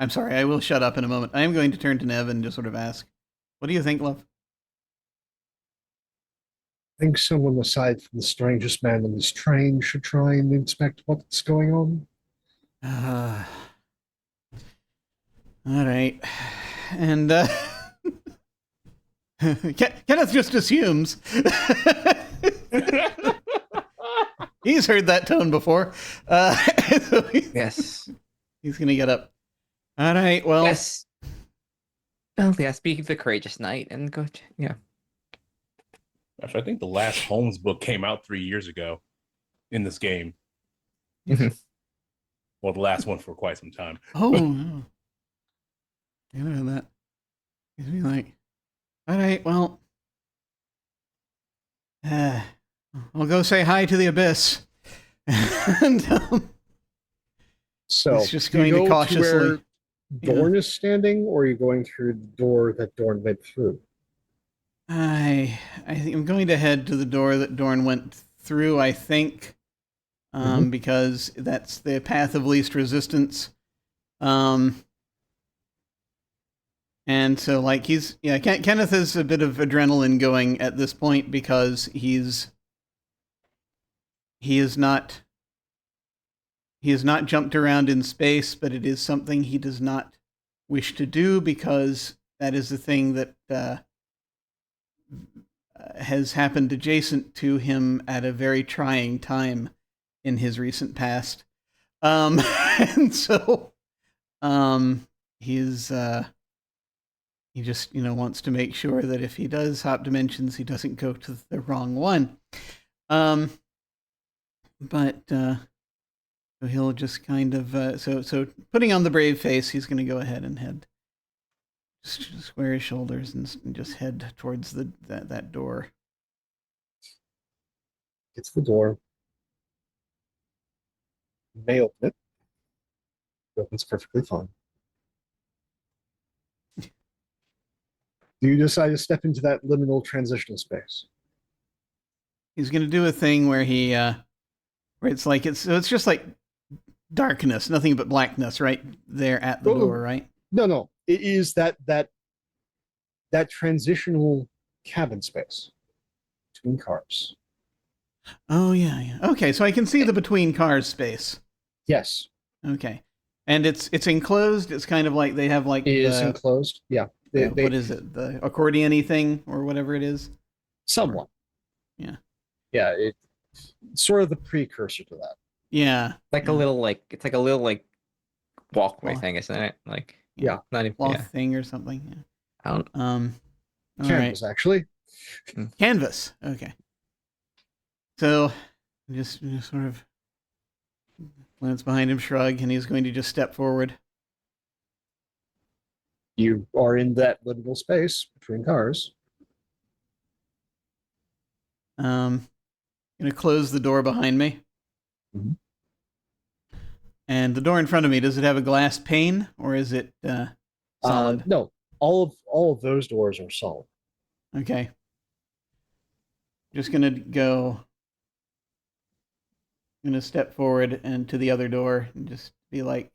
sorry. I will shut up in a moment. I am going to turn to Nev and just sort of ask, "What do you think, love?" I think someone aside from the strangest man on this train should try and inspect what's going on. All right, and Kenneth just assumes. He's heard that tone before. So Yes. he's going to get up. All right, well. Yes. Well, yeah, speak of the courageous knight and go, yeah. Actually, I think the last Holmes book came out 3 years ago in this game. Well, the last one for quite some time. Oh, no. You know that. He's be like, all right, well, I'll go say hi to the abyss. And, So he's just do you going to go cautiously. where Dorn is standing, or are you going through the door that Dorn went through? I think I'm going to head to the door that Dorn went through, I think, because that's the path of least resistance. And so, like, Kenneth has a bit of adrenaline going at this point because he has not jumped around in space, but it is something he does not wish to do because that is the thing that has happened adjacent to him at a very trying time in his recent past. And so he just, wants to make sure that if he does hop dimensions, he doesn't go to the wrong one. But so he'll just kind of, so putting on the brave face, he's going to go ahead and head, just square his shoulders and just head towards that door. It's the door. You may open it. It opens perfectly fine. Do you decide to step into that liminal transitional space? He's going to do a thing where where it's like it's just like darkness, nothing but blackness, right there at the door, right? No. It is that transitional cabin space between cars. Oh yeah. Okay, so I can see the between cars space. Yes. Okay, and it's enclosed. It's kind of like they have like it is enclosed. Yeah. What is it? The accordion-y thing or whatever it is. Somewhat. Yeah. Yeah. It's sort of the precursor to that. Yeah. Like a little walkway Cloth. thing, isn't it? Like Yeah. not even cloth thing or something. Yeah. I don't. All Canvas, right. actually. Canvas. Okay. So, just sort of Glance behind him, shrug, and he's going to just step forward. You are in that liminal space between cars. Going to close the door behind me. Mhm. And the door in front of me, does it have a glass pane or is it solid? No, all of those doors are solid. Okay. Just going to go. I'm going to step forward and to the other door and just be like,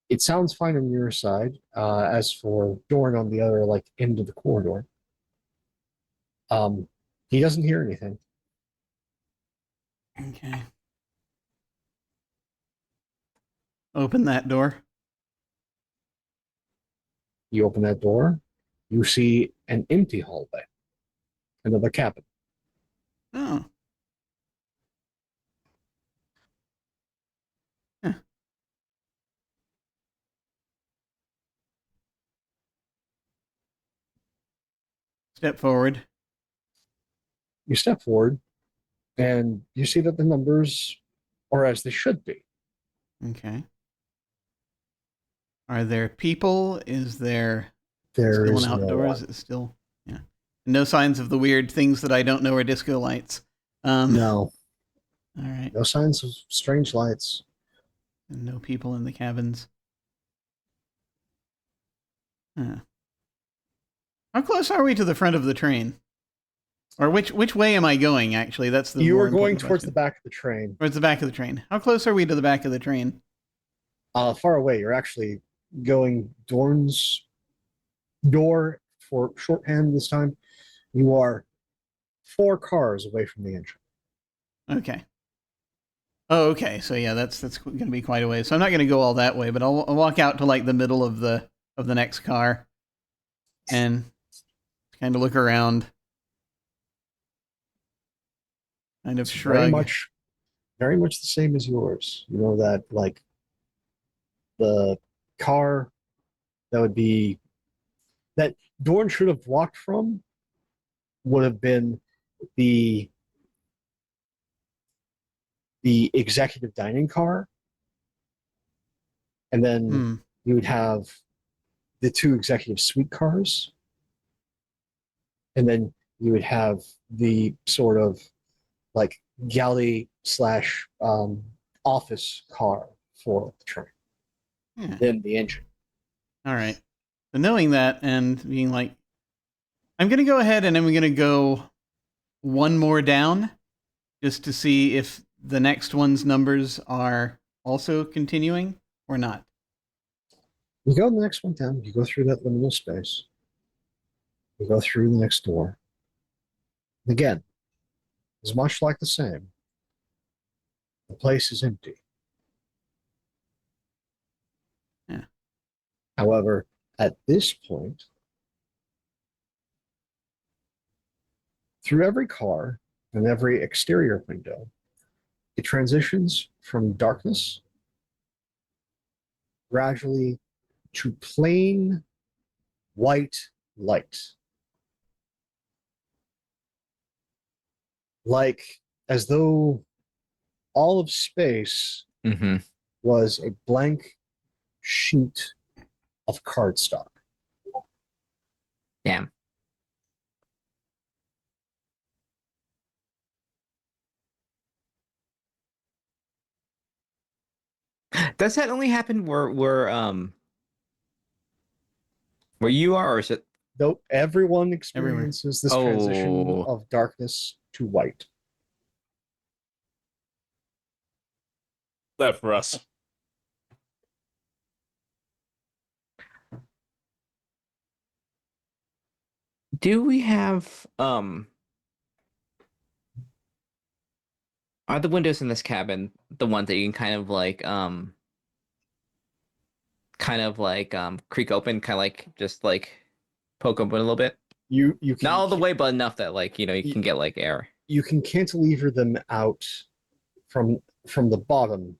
It sounds fine on your side. As for Dorn on the other like end of the corridor, he doesn't hear anything. okay. Open that door. You open that door, you see an empty hallway, another cabin. Oh. Huh. Step forward. You step forward, and you see that the numbers are as they should be. Okay. Are there people? Is there There still is an no outdoor? one. Is it still? Yeah. No signs of the weird things that I don't know are disco lights. No, All right. no signs of strange lights. And no people in the cabins. Huh. How close are we to the front of the train? Or which way am I going, actually? That's the You more are going important towards question. the back of the train. Towards the back of the train. How close are we to the back of the train? Far away. You're actually going Dorn's door for shorthand this time. You are 4 cars away from the engine. Okay. Oh, okay. So yeah, that's going to be quite a way. So I'm not going to go all that way, but I'll walk out to like the middle of the next car and kind of look around. Kind of It's shrug. very much the same as yours. You know that like the car that would be that Dorn should have walked from would have been the executive dining car, and then Hmm. you would have the 2 executive suite cars, and then you would have the sort of like galley slash office car for the train, Yeah. then the engine. All right. So knowing that and being like, I'm going to go ahead and I'm going to go one more down just to see if the next one's numbers are also continuing or not. You go the next one down, you go through that liminal space, you go through the next door. Again, is much like the same. The place is empty. Yeah. However, at this point, through every car and every exterior window, it transitions from darkness gradually to plain white light. Like as though all of space Mm-hmm. was a blank sheet of cardstock. Damn. Does that only happen where you are, or is it? Though everyone experiences this transition Oh. of darkness to white. That for us. Do we have are the windows in this cabin the ones that you can kind of like creak open, kind of like just like poke open a little bit? You can Not all the way, but enough that like, you know, you can get like air. you can cantilever them out from the bottom.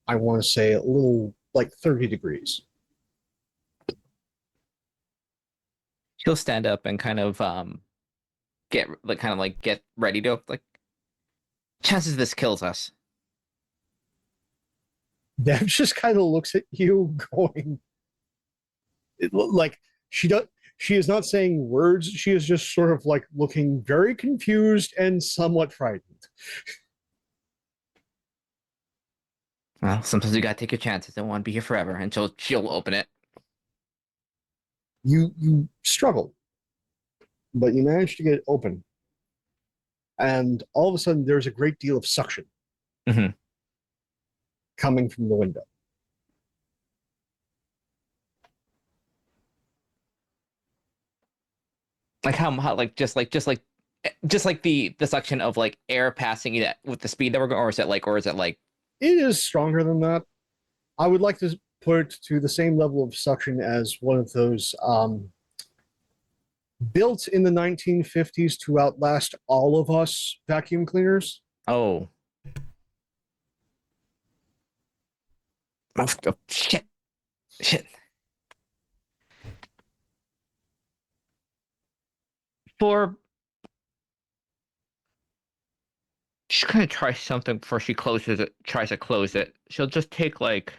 I want to say a little like 30 degrees. She'll stand up and kind of get ready to like Chances this kills us. Deb just kind of looks at you, going, like she does. She is not saying words. She is just sort of like looking very confused and somewhat frightened. Well, sometimes you gotta take your chances. Don't want to be here forever. And she'll open it. You struggle, but you manage to get it open. And all of a sudden, there's a great deal of suction coming from the window. Like how like just like the suction of like air passing it with the speed that we're going, or is it like It is stronger than that. I would like to put it to the same level of suction as one of those built in the 1950s to outlast all of us vacuum cleaners. oh shit. She's gonna try something before she tries to close it. She'll just take like,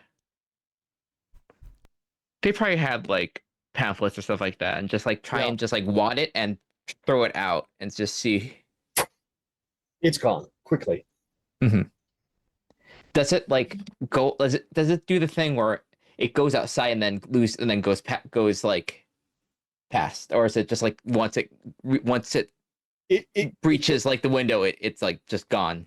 they probably had like pamphlets or stuff like that, and just like try and just like wad it and throw it out and just see. It's gone quickly. Does it like go? Does it do the thing where it goes outside and then goes like past, or is it just like once it breaches like the window, it's like just gone?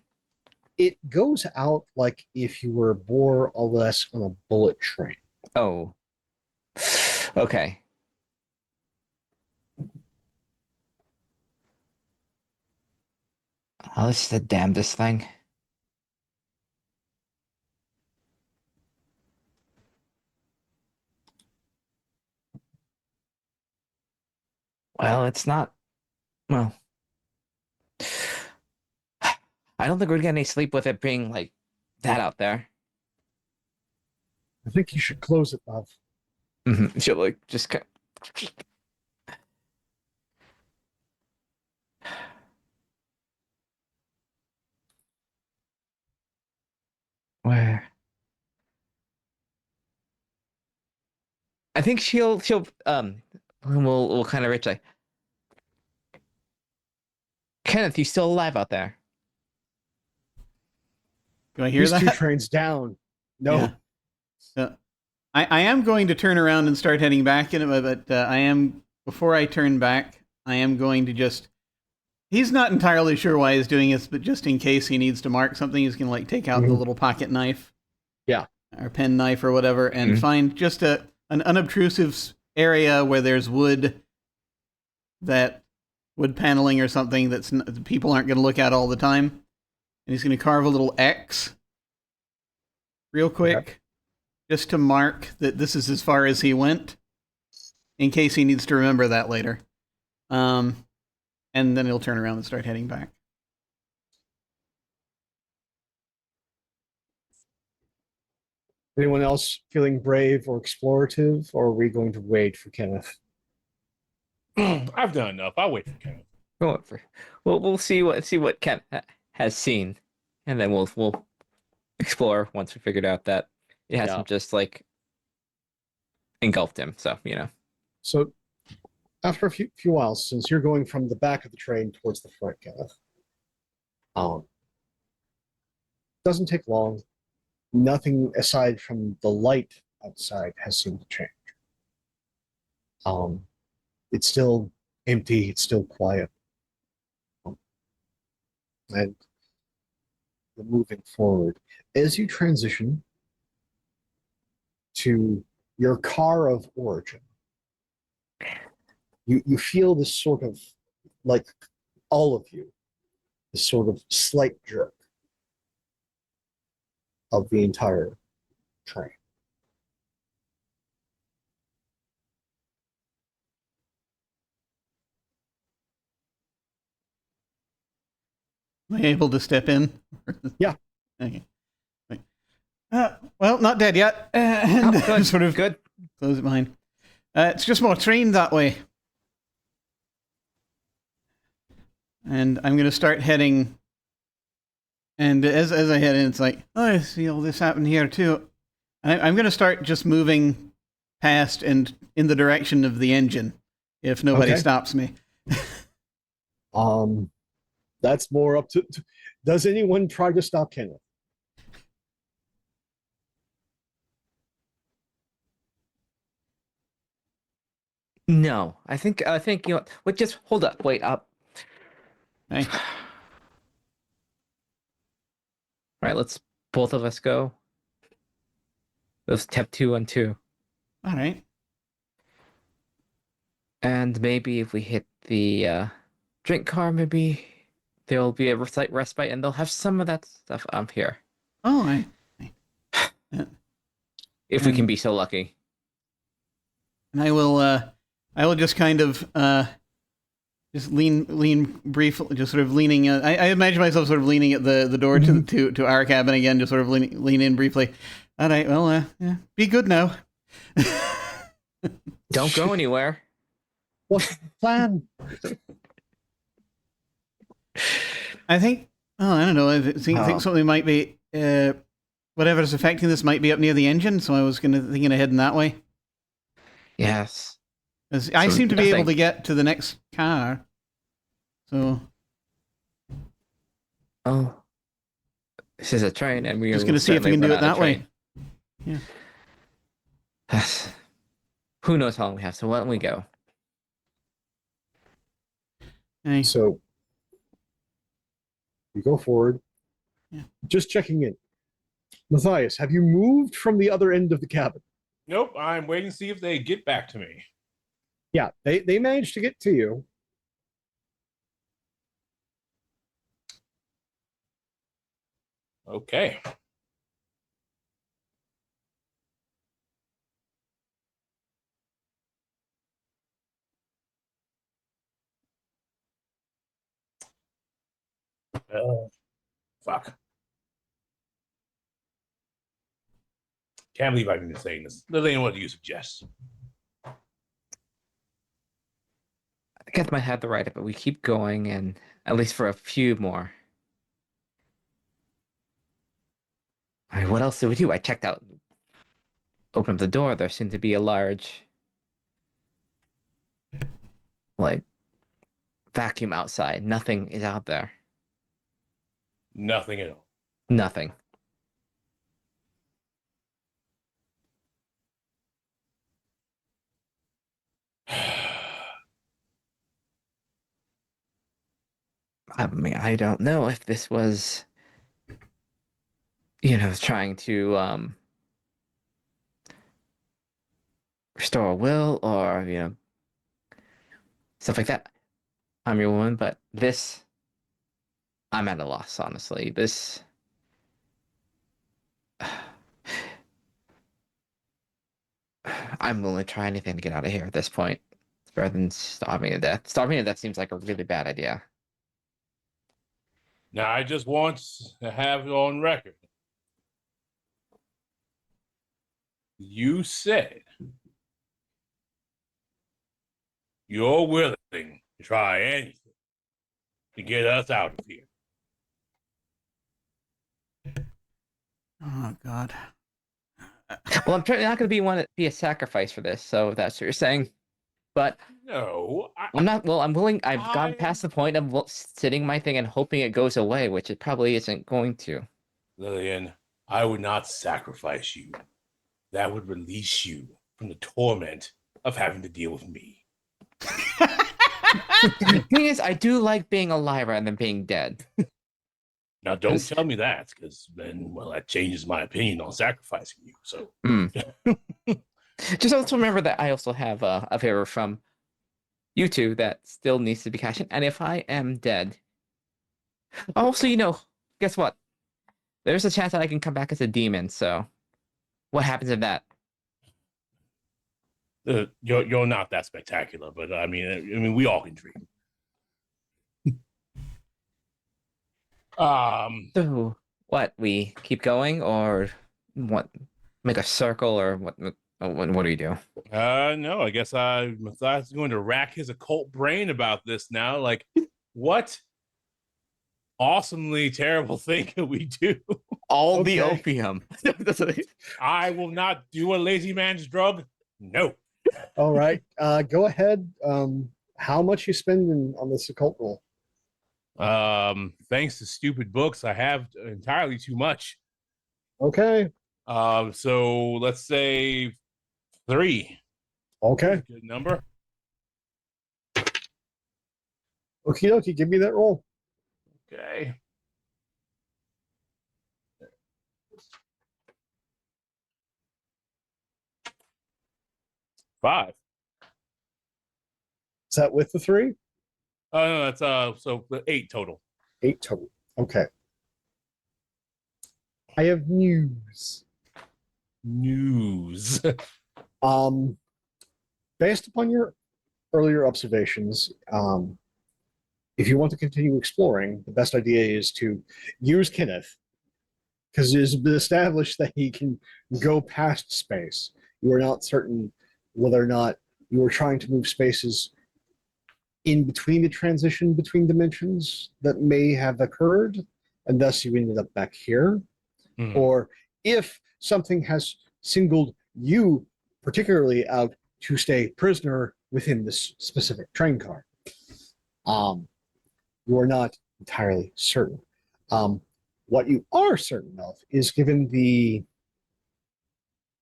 It goes out like if you were more or less on a bullet train. Oh, okay. Oh, this is the damnedest thing. Well, it's not. Well, I don't think we're getting any sleep with it being like that out there. I think you should close it, love. She'll like just where? I think she'll we'll kind of reach like, Kenneth, you still alive out there? Do I hear These that? two trains down. No. Yeah. I am going to turn around and start heading back in it, but before I turn back, I am going to just. He's not entirely sure why he's doing this, but just in case he needs to mark something, he's going to like take out the little pocket knife. Yeah. Or pen knife or whatever, and find just an unobtrusive area where there's wood paneling or something that people aren't going to look at all the time. And he's going to carve a little X real quick, just to mark that this is as far as he went, in case he needs to remember that later. And then he'll turn around and start heading back. Anyone else feeling brave or explorative, or are we going to wait for Kenneth? I've done enough. I'll wait for Kenneth. We'll see what Kenneth has seen, and then we'll explore once we figured out that it hasn't just like engulfed him. So So after a few whiles, since you're going from the back of the train towards the front, Kenneth, doesn't take long. Nothing aside from the light outside has seemed to change. It's still empty. It's still quiet. And you're moving forward. As you transition to your car of origin, you feel this sort of, like all of you, this sort of slight jerk of the entire train. Am I able to step in? Yeah. Okay. Well, not dead yet. And good. sort of Good. close it behind. It's just more train that way. And I'm going to start heading And as I head in, it's like, oh, I see all this happen here too. I'm going to start just moving past and in the direction of the engine if nobody Okay. stops me. That's more up to. Does anyone try to stop Kenneth? No, I think you know. Wait, just hold up. Wait up. Hey. All right, let's both of us go. Let's step 2 on 2. All right. And maybe if we hit the drink car, maybe there'll be a slight respite, and they'll have some of that stuff up here. Oh, If we can be so lucky. And I will just kind of just lean briefly, just sort of leaning. I imagine myself sort of leaning at the door to our cabin again, just sort of lean in briefly. All right, well, yeah, be good now. Don't go anywhere. What's the plan? I think. Oh, I don't know. I think something might be. Whatever's affecting this might be up near the engine, so I was thinking of heading that way. Yes. I seem to be able to get to the next car. So. Oh. This is a train, and we're just going to see if we can do it that way. Yeah. Who knows how long we have, so why don't we go? Hey. So you go forward. Yeah. Just checking in. Matthias, have you moved from the other end of the cabin? Nope, I'm waiting to see if they get back to me. Yeah, they managed to get to you. Okay. Fuck. Can't believe I've been saying this. Lillian, what do you suggest? I guess might have the right, but we keep going, and at least for a few more. All right, what else do we do? I checked out. Opened up the door. There seemed to be a large, like, vacuum outside. Nothing is out there. Nothing at all. Nothing. I mean, I don't know if this was, trying to restore a will or, stuff like that. I'm your woman, but this, I'm at a loss, honestly. This, I'm willing to try anything to get out of here at this point. It's better than starving to death. Starving to death seems like a really bad idea. Now, I just want to have it on record. You said you're willing to try anything to get us out of here. Oh God. Well, I'm not going to be a sacrifice for this, so if that's what you're saying. But no, I'm not. Well, I'm willing. I've gone past the point of sitting my thing and hoping it goes away, which it probably isn't going to. Lillian, I would not sacrifice you. That would release you from the torment of having to deal with me. The thing is, I do like being alive rather than being dead. Now, don't tell me that, because then, well, that changes my opinion on sacrificing you. So, Just also remember that I also have a favor from you two that still needs to be cashed in. And if I am dead, also, guess what? There's a chance that I can come back as a demon. So, what happens if that? you're not that spectacular, but I mean, we all can dream. So, what? We keep going, or what? Make a circle, or what? What do you do? No, I guess Matthias is going to rack his occult brain about this now. Like, what awesomely terrible thing can we do? All the Okay. opium. I will not do a lazy man's drug. No. All right. Go ahead. How much you spend on this occult roll? Thanks to stupid books, I have entirely too much. Okay. So let's say 3. Okay. Good number. Okie dokie. Give me that roll. Okay. Five. Is that with the 3? Oh no, that's so 8 total. 8 total. Okay. I have news. News. Based upon your earlier observations, if you want to continue exploring, the best idea is to use Kenneth, because it has been established that he can go past space. You are not certain whether or not you are trying to move spaces in between the transition between dimensions that may have occurred, and thus you ended up back here. Mhm. Or if something has singled you particularly out to stay prisoner within this specific train car. You are not entirely certain. What you are certain of is, given the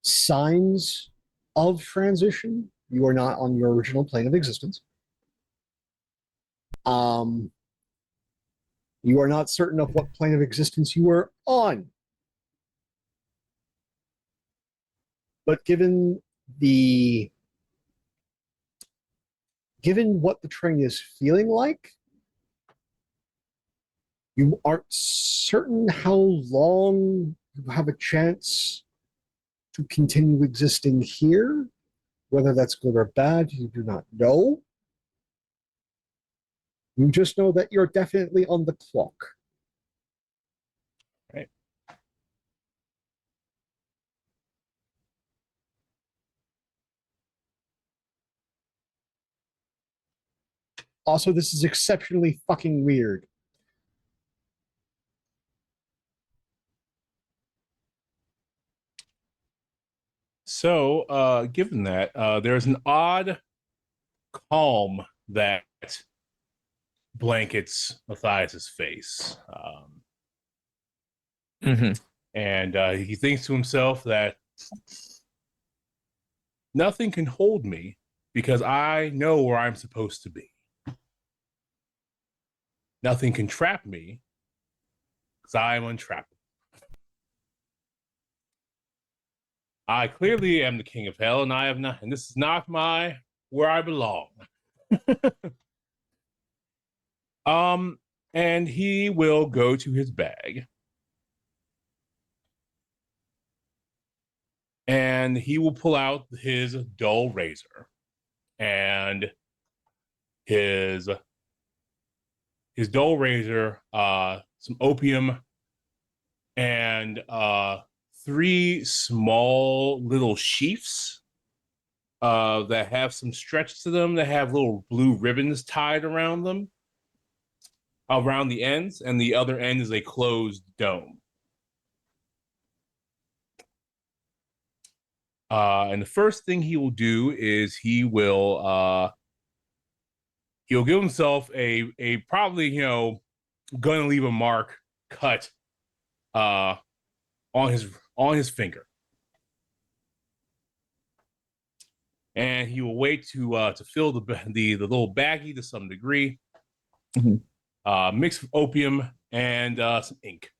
signs of transition, you are not on your original plane of existence. You are not certain of what plane of existence you are on. But given what the train is feeling like, you aren't certain how long you have a chance to continue existing here. Whether that's good or bad, you do not know. You just know that you're definitely on the clock. Right. Also, this is exceptionally fucking weird. So, given that, there's an odd calm that blankets Matthias's face. And he thinks to himself that nothing can hold me because I know where I'm supposed to be. Nothing can trap me because I am untrappable. I clearly am the king of hell, and I have not, and this is not where I belong. And he will go to his bag. And he will pull out his dull razor and his dull razor, some opium, and 3 small little sheafs that have some stretch to them, that have little blue ribbons tied around them, around the ends, and the other end is a closed dome. And the first thing he will do is he'll give himself a probably, gonna leave a mark cut on his finger. And he will wait to fill the little baggie to some degree. Mix with opium and some ink.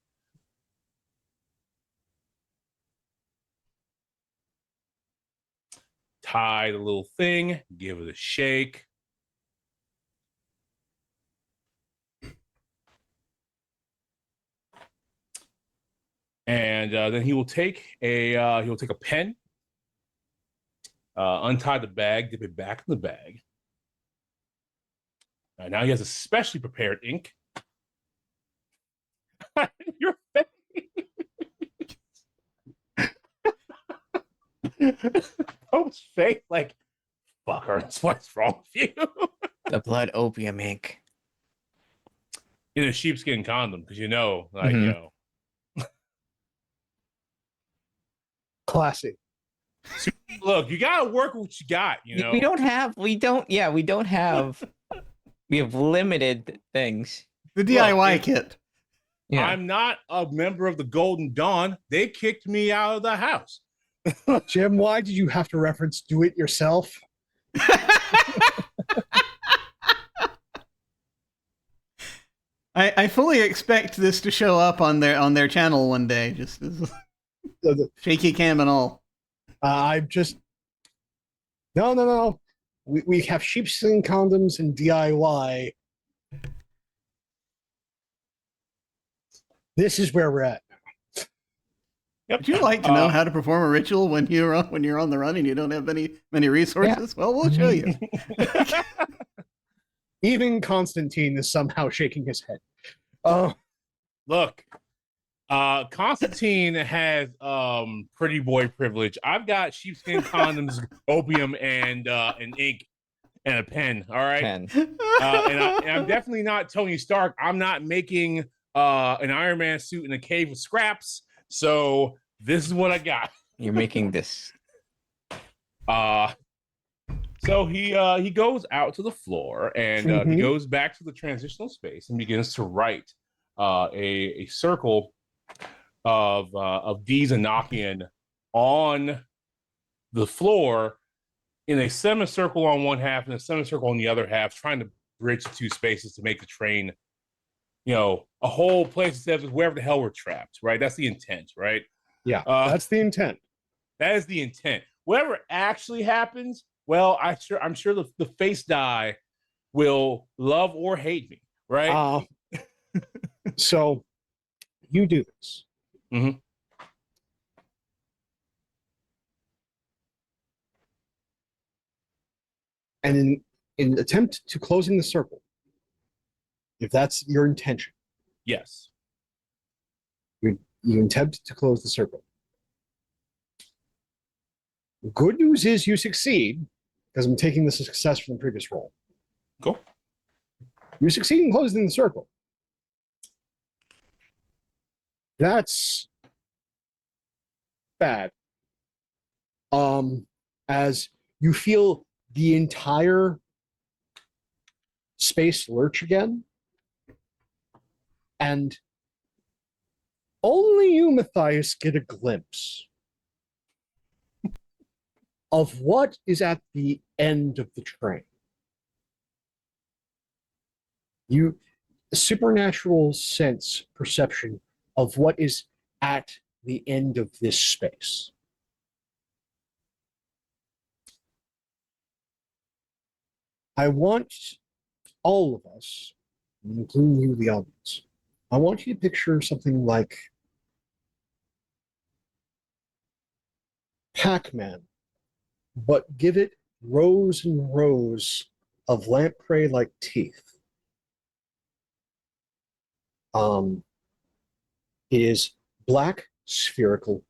Tie the little thing, give it a shake. And then he will take a pen, untie the bag, dip it back in the bag. Now he has a specially prepared ink. Your face. Pope's face, like, fucker, what's wrong with you? The blood opium ink. in a sheepskin condom because you know. Classic. Look, you gotta work with what you got. You know, We have limited things. The DIY Look, kit. Yeah. I'm not a member of the Golden Dawn. They kicked me out of the house. Jim, why did you have to reference do it yourself? I fully expect this to show up on their channel one day, just as shaky cam and all. I'm just no. We have sheepskin condoms and DIY. This is where we're at. Would you like to know how to perform a ritual when you're on the run and you don't have many resources? Yeah. Well, we'll show you. Even Constantine is somehow shaking his head. Look, Constantine has pretty boy privilege. I've got sheepskin condoms, opium, and ink and a pen. All right, Pen. and I'm definitely not Tony Stark. I'm not making an Iron Man suit in a cave with scraps. So this is what I got. You're making this. So he goes out to the floor and he goes back to the transitional space and begins to write a circle of D's Enochian on the floor in a semicircle on one half and a semicircle on the other half, trying to bridge the two spaces to make the train, a whole place instead of wherever the hell we're trapped, right? That's the intent, right? Yeah, that's the intent. That is the intent. Whatever actually happens, well, I'm sure the face die will love or hate me, right? So you do this. Mm-hmm. And in attempt to closing the circle, if that's your intention, yes, you attempt to close the circle. The good news is you succeed, because I'm taking this as success from the previous roll. Cool. You succeed in closing the circle. That's bad. As you feel the entire space lurch again, and only you, Matthias, get a glimpse of what is at the end of the train. You a supernatural sense, perception of what is at the end of this space. I want all of us, including you, the audience, I want you to picture something like Pac-Man, but give it rows and rows of lamprey-like teeth. It is black, spherical.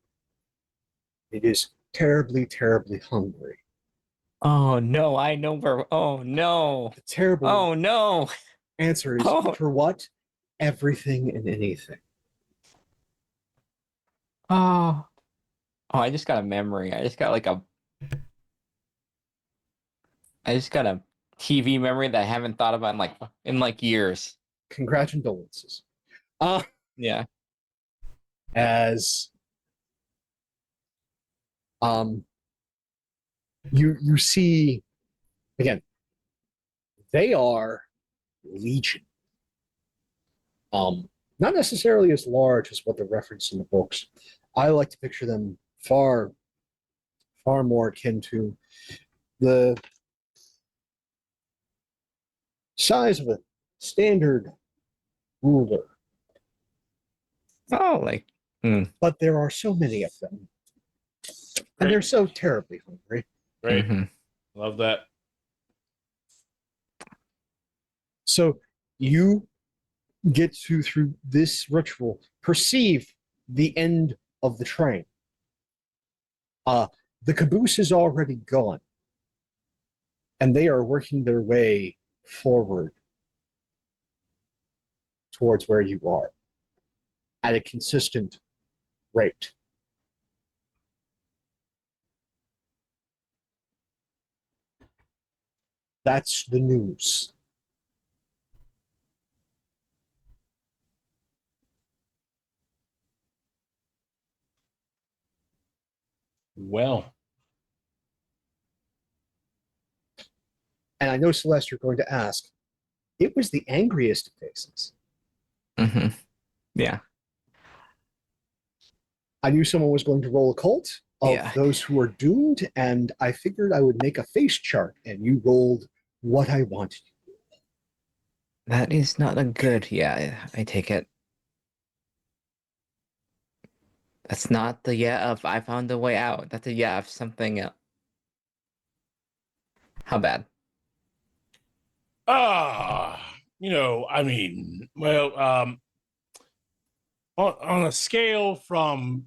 It is terribly, terribly hungry. Oh no, I know where. Oh no. The terrible Oh no. answer is for what? Everything and anything. Oh. Oh, I just got a memory. I just got a TV memory that I haven't thought about in years. Congratulations. Yeah. As you see again, they are legion. Not necessarily as large as what they're referenced in the books. I like to picture them far more akin to the size of a standard ruler. Oh, But there are so many of them. And they're so terribly hungry. Great. Mm-hmm. Love that. So you get to, through this ritual, perceive the end of the train. The caboose is already gone. And they are working their way forward. towards where you are at a consistent rate. That's the news. Well, And I know, Celeste, you're going to ask, it was the angriest of faces. Mm-hmm. Yeah. I knew someone was going to roll a cult of Yeah. those who are doomed, and I figured I would make a face chart, and you rolled what I wanted. That is not a good. Yeah, I take it. That's not the yeah of I found a way out. That's a yeah of something else. How bad? I mean, well, on a scale from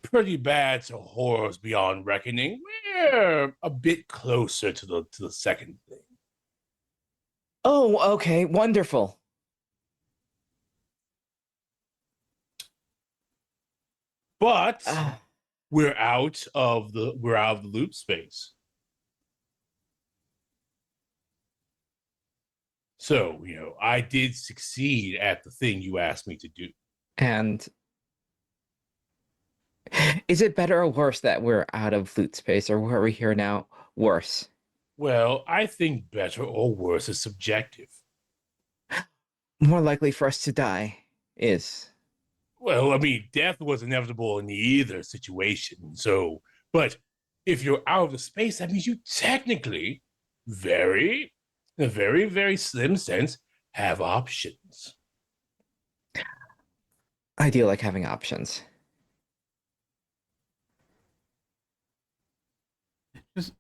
pretty bad to horrors beyond reckoning, we're a bit closer to the second thing. Oh, okay, wonderful. But Ah, we're out of the loop space. So, I did succeed at the thing you asked me to do. and is it better or worse that we're out of loot space, or where are we here now? Worse. Well, I think better or worse is subjective. More likely for us to die is. Well, I mean, death was inevitable in either situation. So, but if you're out of the space, that means you technically, in a very, very slim sense, have options. I do like having options.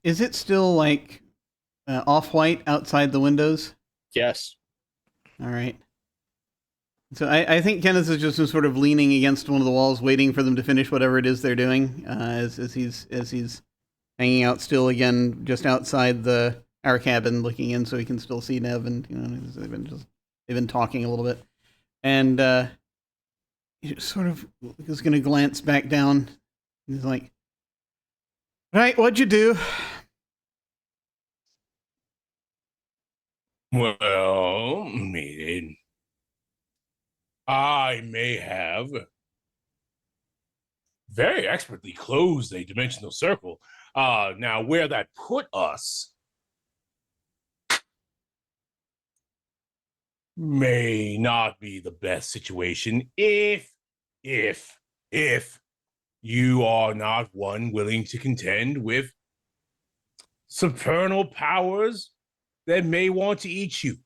Is it still like off-white outside the windows? Yes. All right. So I think Kenneth is just sort of leaning against one of the walls, waiting for them to finish whatever it is they're doing, as he's hanging out still again just outside our cabin, looking in so he can still see Nev, and they've been talking a little bit, and he sort of is going to glance back down. He's like, "Right, what'd you do?" Well, meaning I may have very expertly closed a dimensional circle. Now, where that put us may not be the best situation if you are not one willing to contend with supernal powers that may want to eat you.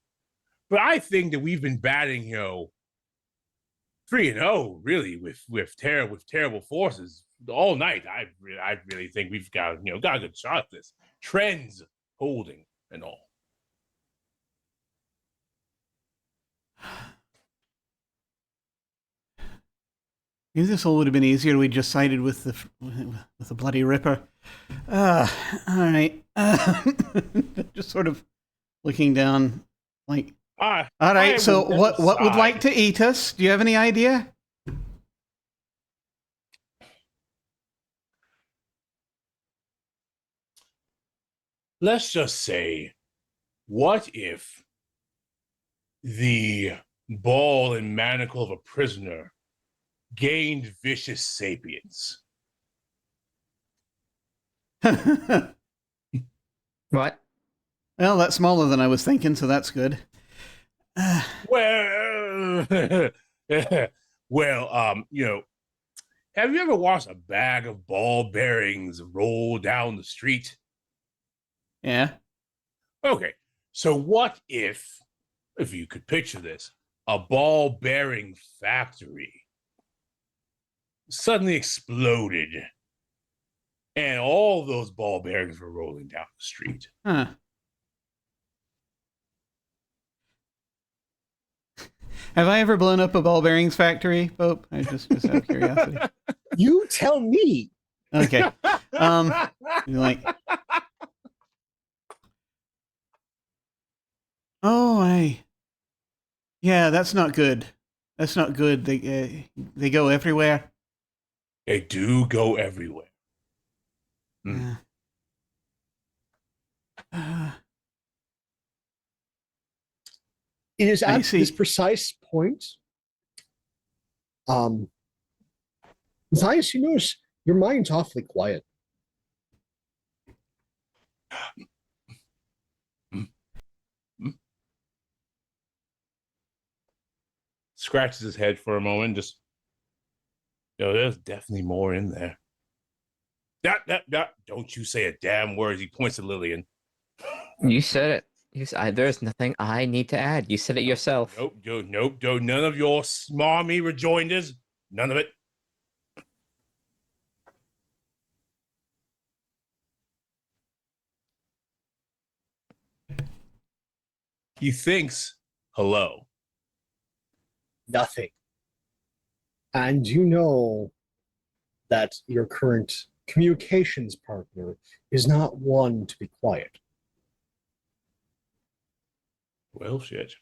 But I think that we've been batting, 3-0 really with terrible forces all night. I really think we've got a good shot at this. Trends holding and all. Maybe this all would have been easier. We just sided with the bloody Ripper. All right. Just sort of looking down, like, all right. So what would like to eat us? Do you have any idea? Let's just say, what if the ball and manacle of a prisoner gained vicious sapience? What? Well, that's smaller than I was thinking, so that's good. Well, have you ever watched a bag of ball bearings roll down the street? Yeah. Okay, so what if you could picture this, a ball bearing factory suddenly exploded and all those ball bearings were rolling down the street? Huh. Have I ever blown up a ball bearings factory, Pope? I just out of curiosity. You tell me. Okay. You're like, Yeah, that's not good. That's not good. They go everywhere. They do go everywhere. Uh, uh, It is I at see. this precise point. Matthias, you notice your mind's awfully quiet. Scratches his head for a moment. Just, there's definitely more in there. That. Don't you say a damn word. He points to Lillian. You said it. There's nothing I need to add. You said it yourself. Nope. None of your smarmy rejoinders. None of it. He thinks hello. Nothing. And you know that your current communications partner is not one to be quiet. Well, shit.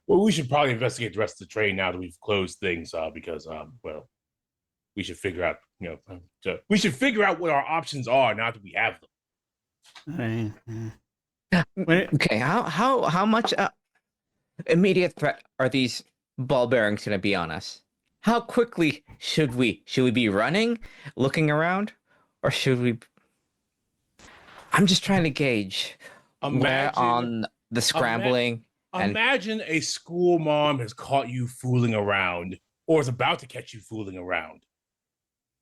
Well, we should probably investigate the rest of the train now that we've closed things, because, we should figure out, we should figure out what our options are now that we have them. Okay, how much immediate threat are these ball bearings going to be on us? How quickly should we be running, looking around, or should we? I'm just trying to gauge where on the scrambling. Imagine a school mom has caught you fooling around, or is about to catch you fooling around.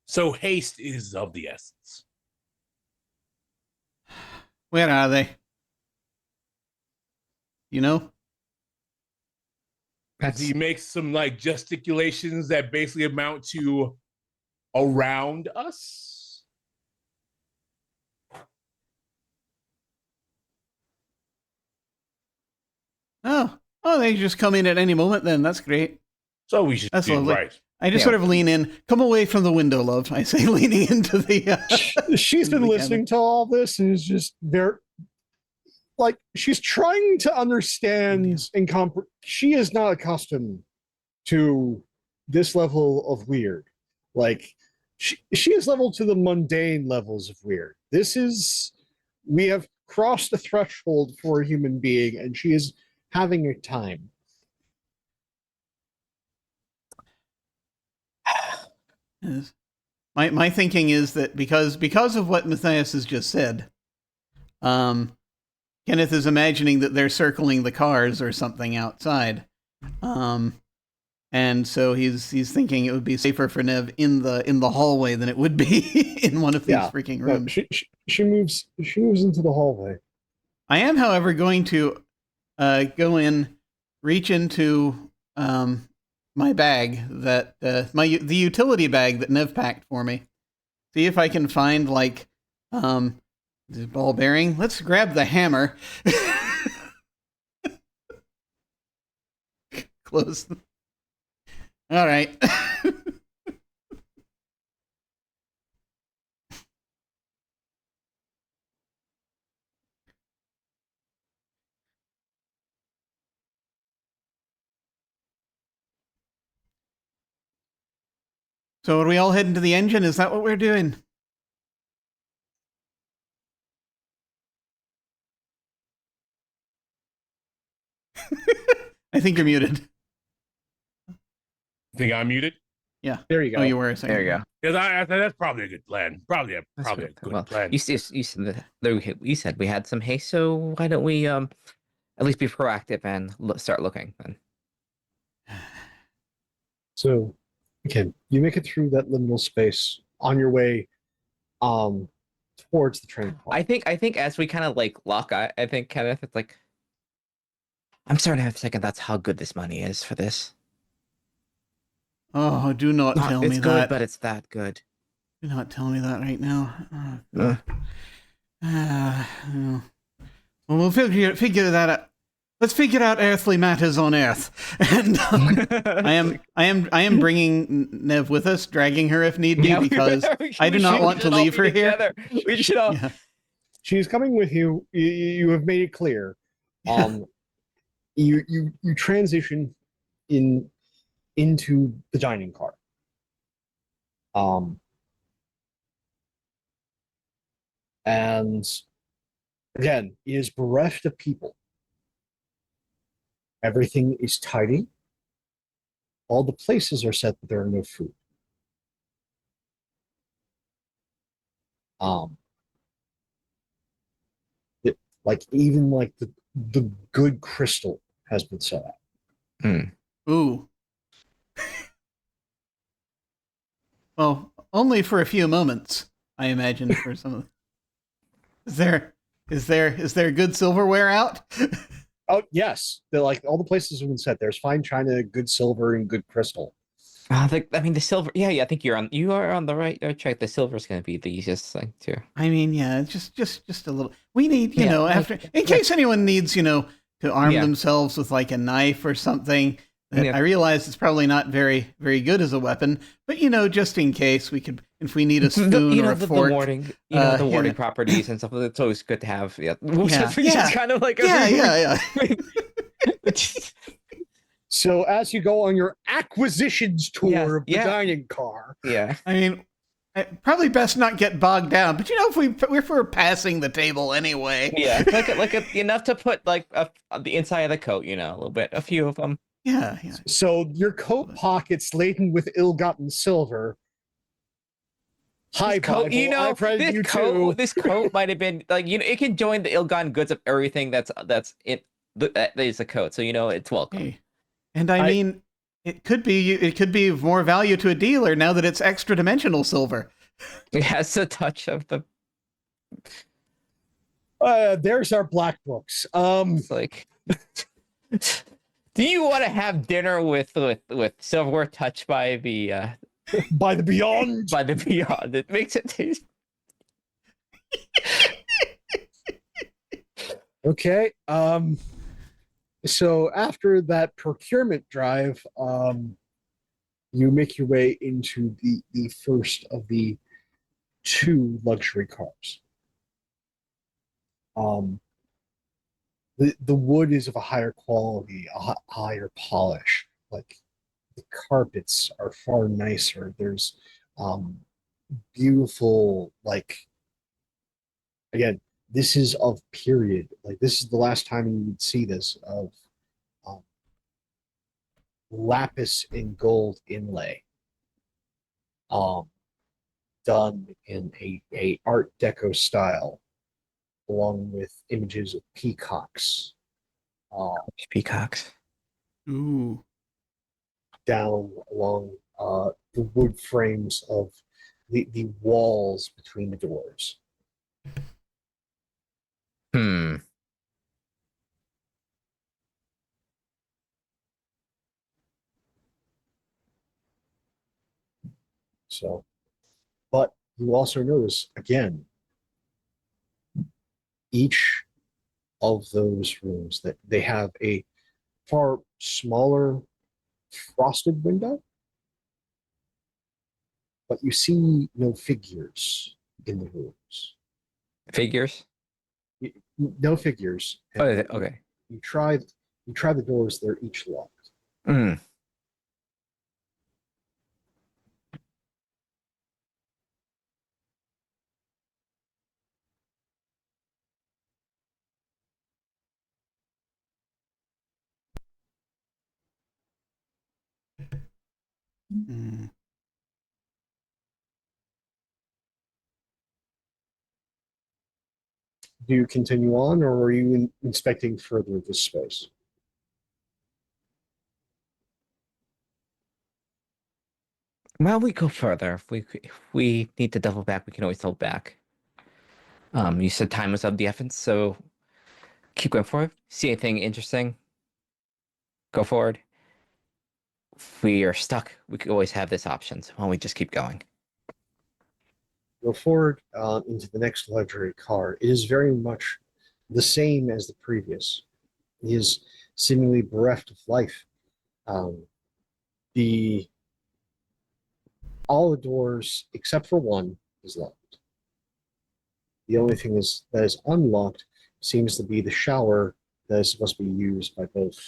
So haste is of the essence. Where are they? You know? He makes some like gesticulations that basically amount to around us. Oh, they just come in at any moment then. That's great. So we should That's be lovely. right. I just sort of lean in. Come away from the window, love. I say, leaning into the... She's been listening to all this and is just very... Like, she's trying to understand and comprehend. She is not accustomed to this level of weird. Like, she is level to the mundane levels of weird. This is... We have crossed the threshold for a human being, and she is having a time. Yes. My thinking is that because of what Matthias has just said, Kenneth is imagining that they're circling the cars or something outside, and so he's thinking it would be safer for Nev in the hallway than it would be in one of these freaking rooms. She moves into the hallway. I am, however, going to go in, reach into my bag that the utility bag that Nev packed for me. See if I can find like the ball bearing. Let's grab the hammer. Close. All right. So are we all heading to the engine? Is that what we're doing? I think you're muted. Think I'm muted? Yeah. There you go. Oh, you were a second. There you go. Because that's probably a good plan. Probably a good plan. You said we had some haste, so why don't we at least be proactive and start looking then? So, okay, you make it through that liminal space on your way towards the train. I think as we kind of like lock eye, I think Kenneth, it's like I'm starting to have a second. That's how good this money is for this. Oh, do not tell me it's good, that. but it's that good. Do not tell me that right now. Oh, well, we'll figure that out. let's figure out earthly matters on Earth. And I am bringing Nev with us, dragging her if need be, because I do not want to leave her here. We should all. Yeah. She's coming with you. You have made it clear. You transition into the dining car. And again, it is bereft of people. Everything is tidy. All the places are set that there are no food. Even the good crystal has been set up. Ooh. Well, only for a few moments, I imagine. For some of is there good silverware out? Oh yes, all the places have been set. There's fine china, good silver, and good crystal. The silver. Yeah, I think you are on the right track. The silver is going to be the easiest thing too. I mean, yeah, just a little. We need, in case anyone needs, to arm themselves with like a knife or something. I realize it's probably not very, very good as a weapon, but just in case if we need a spoon or a fork. The warding properties and stuff. It's always good to have. Yeah, yeah. Kind of like yeah. So as you go on your acquisitions tour of the dining car, I mean, probably best not get bogged down. But if we're passing the table anyway, enough to put the inside of the coat, a little bit, a few of them. Yeah. So your coat pockets laden with ill-gotten silver. Hi, Bible. This coat might have been it can join the ill-gotten goods of everything that's it. That is a coat, so it's welcome. Hey. And I mean, it could be of more value to a dealer now that it's extra dimensional silver. It has a touch of the. There's our black books. It's like, do you want to have dinner with silverware touched by the by the beyond? By the beyond, it makes it taste. Okay. So after that procurement drive, you make your way into the first of the two luxury cars. The wood is of a higher quality, a higher polish. Like the carpets are far nicer. There's beautiful, again, this is of period. This is the last time you would see this of lapis and gold inlay, done in a Art Deco style, along with images of peacocks. Peacocks. Ooh. Down along the wood frames of the walls between the doors. So, but you also notice, again, each of those rooms that they have a far smaller frosted window, but you see no figures in the rooms. Figures? No figures. Oh, okay. You try the doors; they're each locked. Mm. Do you continue on, or are you inspecting further this space? Well, we go further. If we need to double back, we can always hold back. You said time was of the essence, so keep going forward. See anything interesting? Go forward. If we are stuck, we could always have this option. So why don't we just keep going? Go forward into the next luxury car. It is very much the same as the previous. He is seemingly bereft of life. The all the doors except for one is locked. The only thing that is unlocked seems to be the shower that is supposed to be used by both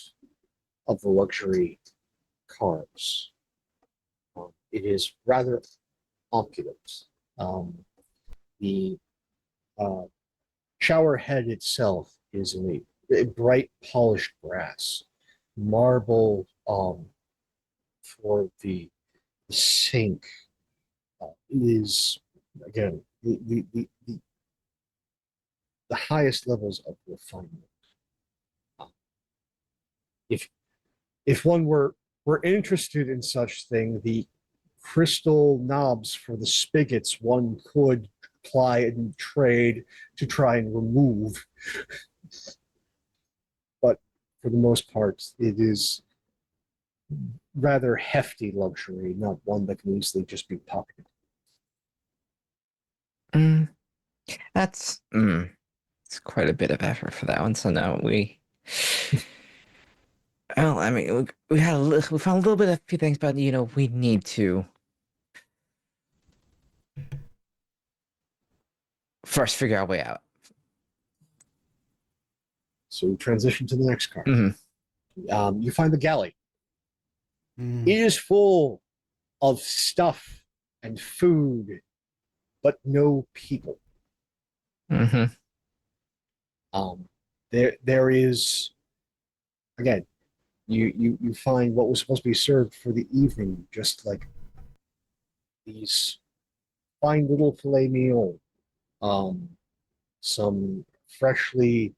of the luxury cars. It is rather opulent. The shower head itself is in a bright polished brass. Marble for the sink is, again, the highest levels of refinement. If one were interested in such thing, the crystal knobs for the spigots one could apply and trade to try and remove. But for the most part, it is rather hefty luxury, not one that can easily just be pocketed. That's it's quite a bit of effort for that one. So no, well, I mean, we found a little bit of a few things, but we need to first figure our way out. So we transition to the next card. Mm-hmm. You find the galley. Mm. It is full of stuff and food, but no people. Mm-hmm. There is, again, you find what was supposed to be served for the evening, just like these fine little filet meal, some freshly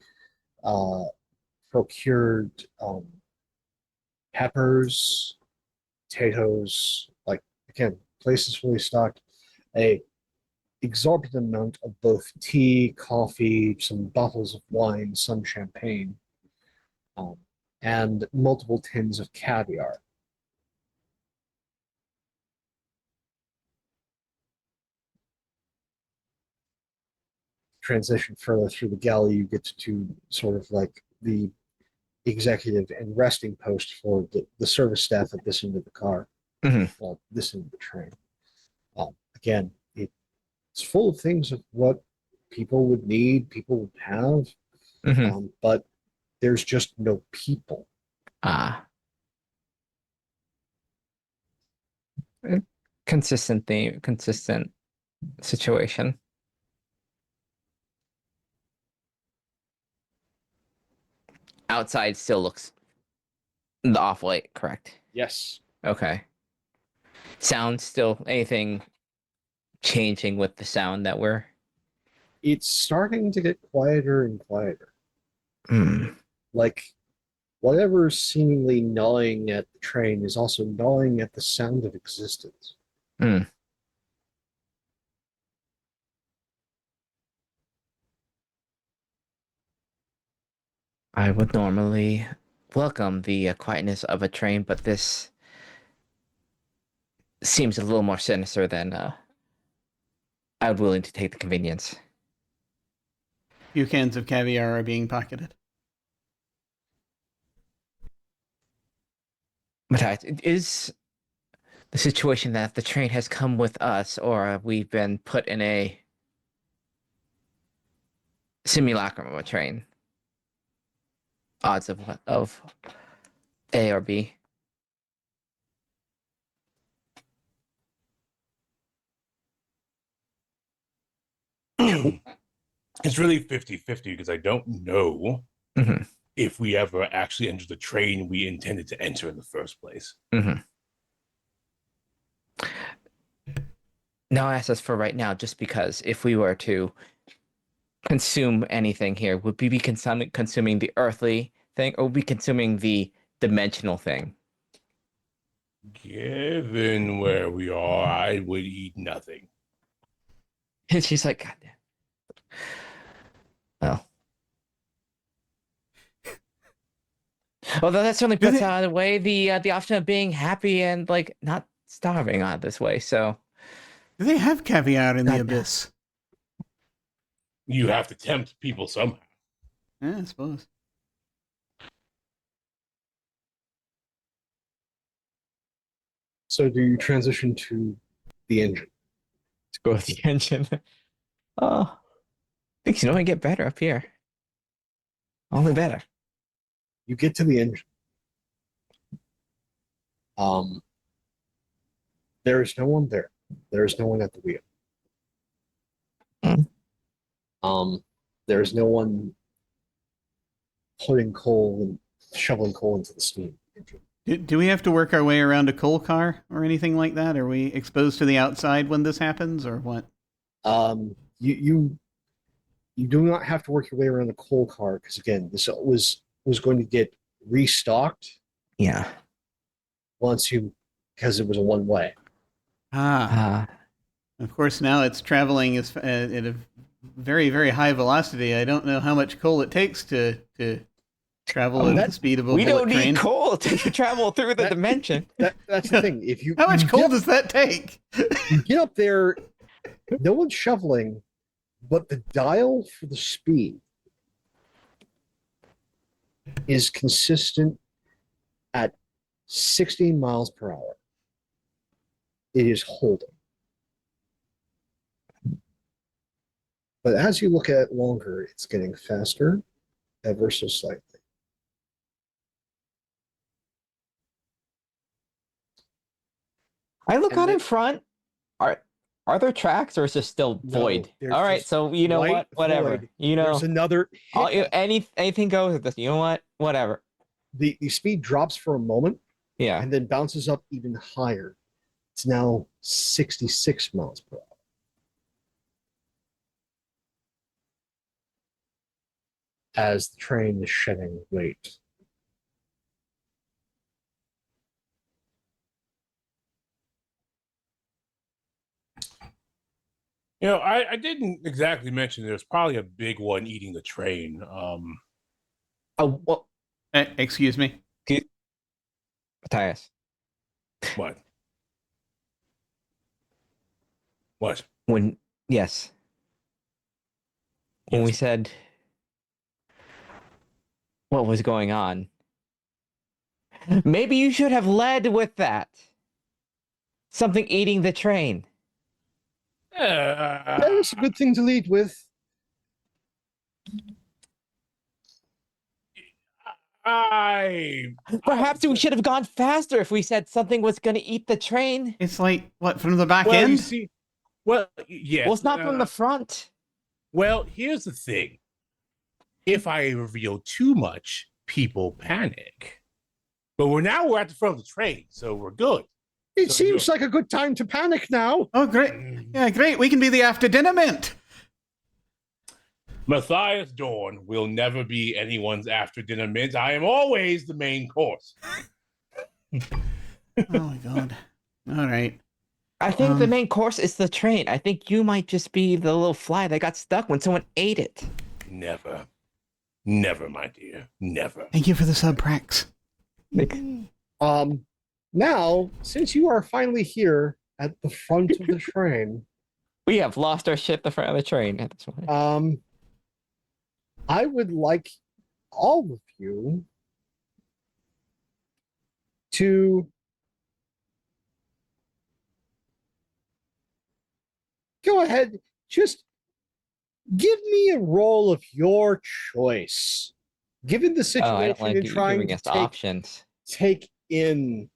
procured peppers, potatoes, like, again, place is fully stocked. A exorbitant amount of both tea, coffee, some bottles of wine, some champagne, and multiple tins of caviar. Transition further through the galley, you get to sort of like the executive and resting post for the service staff at this end of the car, Mm-hmm. this end of the train. Again, it's full of things of what people would need, people would have, Mm-hmm. but there's just no people. Consistent theme, consistent situation. Outside still looks the off light, correct? Yes. Okay. Sound still anything changing with the sound that we're It's starting to get quieter and quieter. Hmm. Like, whatever's seemingly gnawing at the train is also gnawing at the sound of existence. I would normally welcome the quietness of a train, but this seems a little more sinister than I'm willing to take the convenience. Few cans of caviar are being pocketed. But is the situation that the train has come with us, or we've been put in a simulacrum of a train? Odds of A or B. It's really 50-50 because I don't know Mm-hmm. if we ever actually entered the train we intended to enter in the first place. Mm-hmm. Now I ask us for right now, just because if we were to consume anything here, would we be consuming the earthly thing, or would we be consuming the dimensional thing? Given where we are, I would eat nothing. And she's like, God damn. Well. Although that certainly puts out of the way the option of being happy and like not starving on this way. So Do they have caviar in the God, abyss? You have to tempt people somehow. Yeah, I suppose. So do you transition to the engine? To go with the engine. Oh, things can only get better up here. Only better. You get to the engine. There is no one there. There is no one at the wheel. There is no one putting coal and shoveling coal into the steam engine. Do we have to work our way around a coal car or anything like that? Are we exposed to the outside when this happens, or what? You do not have to work your way around the coal car because again, this was going to get restocked. Yeah. Because it was a one way. Of course, now it's traveling at a very, very high velocity. I don't know how much coal it takes to travel at the speed of a bullet train. We don't need coal to travel through the dimension. That's the thing. If you how much coal does that take? You get up there, no one's shoveling, but the dial for the speed is consistent at 16 miles per hour. It is holding. But as you look at it longer, it's getting faster, ever so slightly. I look out in front. Are there tracks or is this still void? All right, so you know what? Whatever. Void. You know, there's another. anything goes with this. You know what? Whatever. The speed drops for a moment. Yeah. And then bounces up even higher. It's now 66 miles per hour. As the train is shedding weight. You know, I didn't exactly mention there's probably a big one eating the train. Oh, well, excuse me. Matthias. What? What? Yes. When we said what was going on, maybe you should have led with that. Something eating the train. That is a good thing to lead with. Perhaps we should have gone faster if we said something was going to eat the train. It's like, what, from the back well, end? You see, well, yes. Well, it's not from the front. Well, here's the thing. If I reveal too much, people panic. But we're at the front of the train, so we're good. It seems like a good time to panic now. Oh, great. Yeah, great. We can be the after dinner mint. Matthias Dorn will never be anyone's after dinner mint. I am always the main course. Oh, my God. All right. I think the main course is the train. I think you might just be the little fly that got stuck when someone ate it. Never. Never, my dear. Never. Thank you for the sub, Prax. Now, since you are finally here at the front of the train, we have lost our shit at the front of the train at this point. I would like all of you to go ahead, just give me a roll of your choice. Given the situation and trying to take in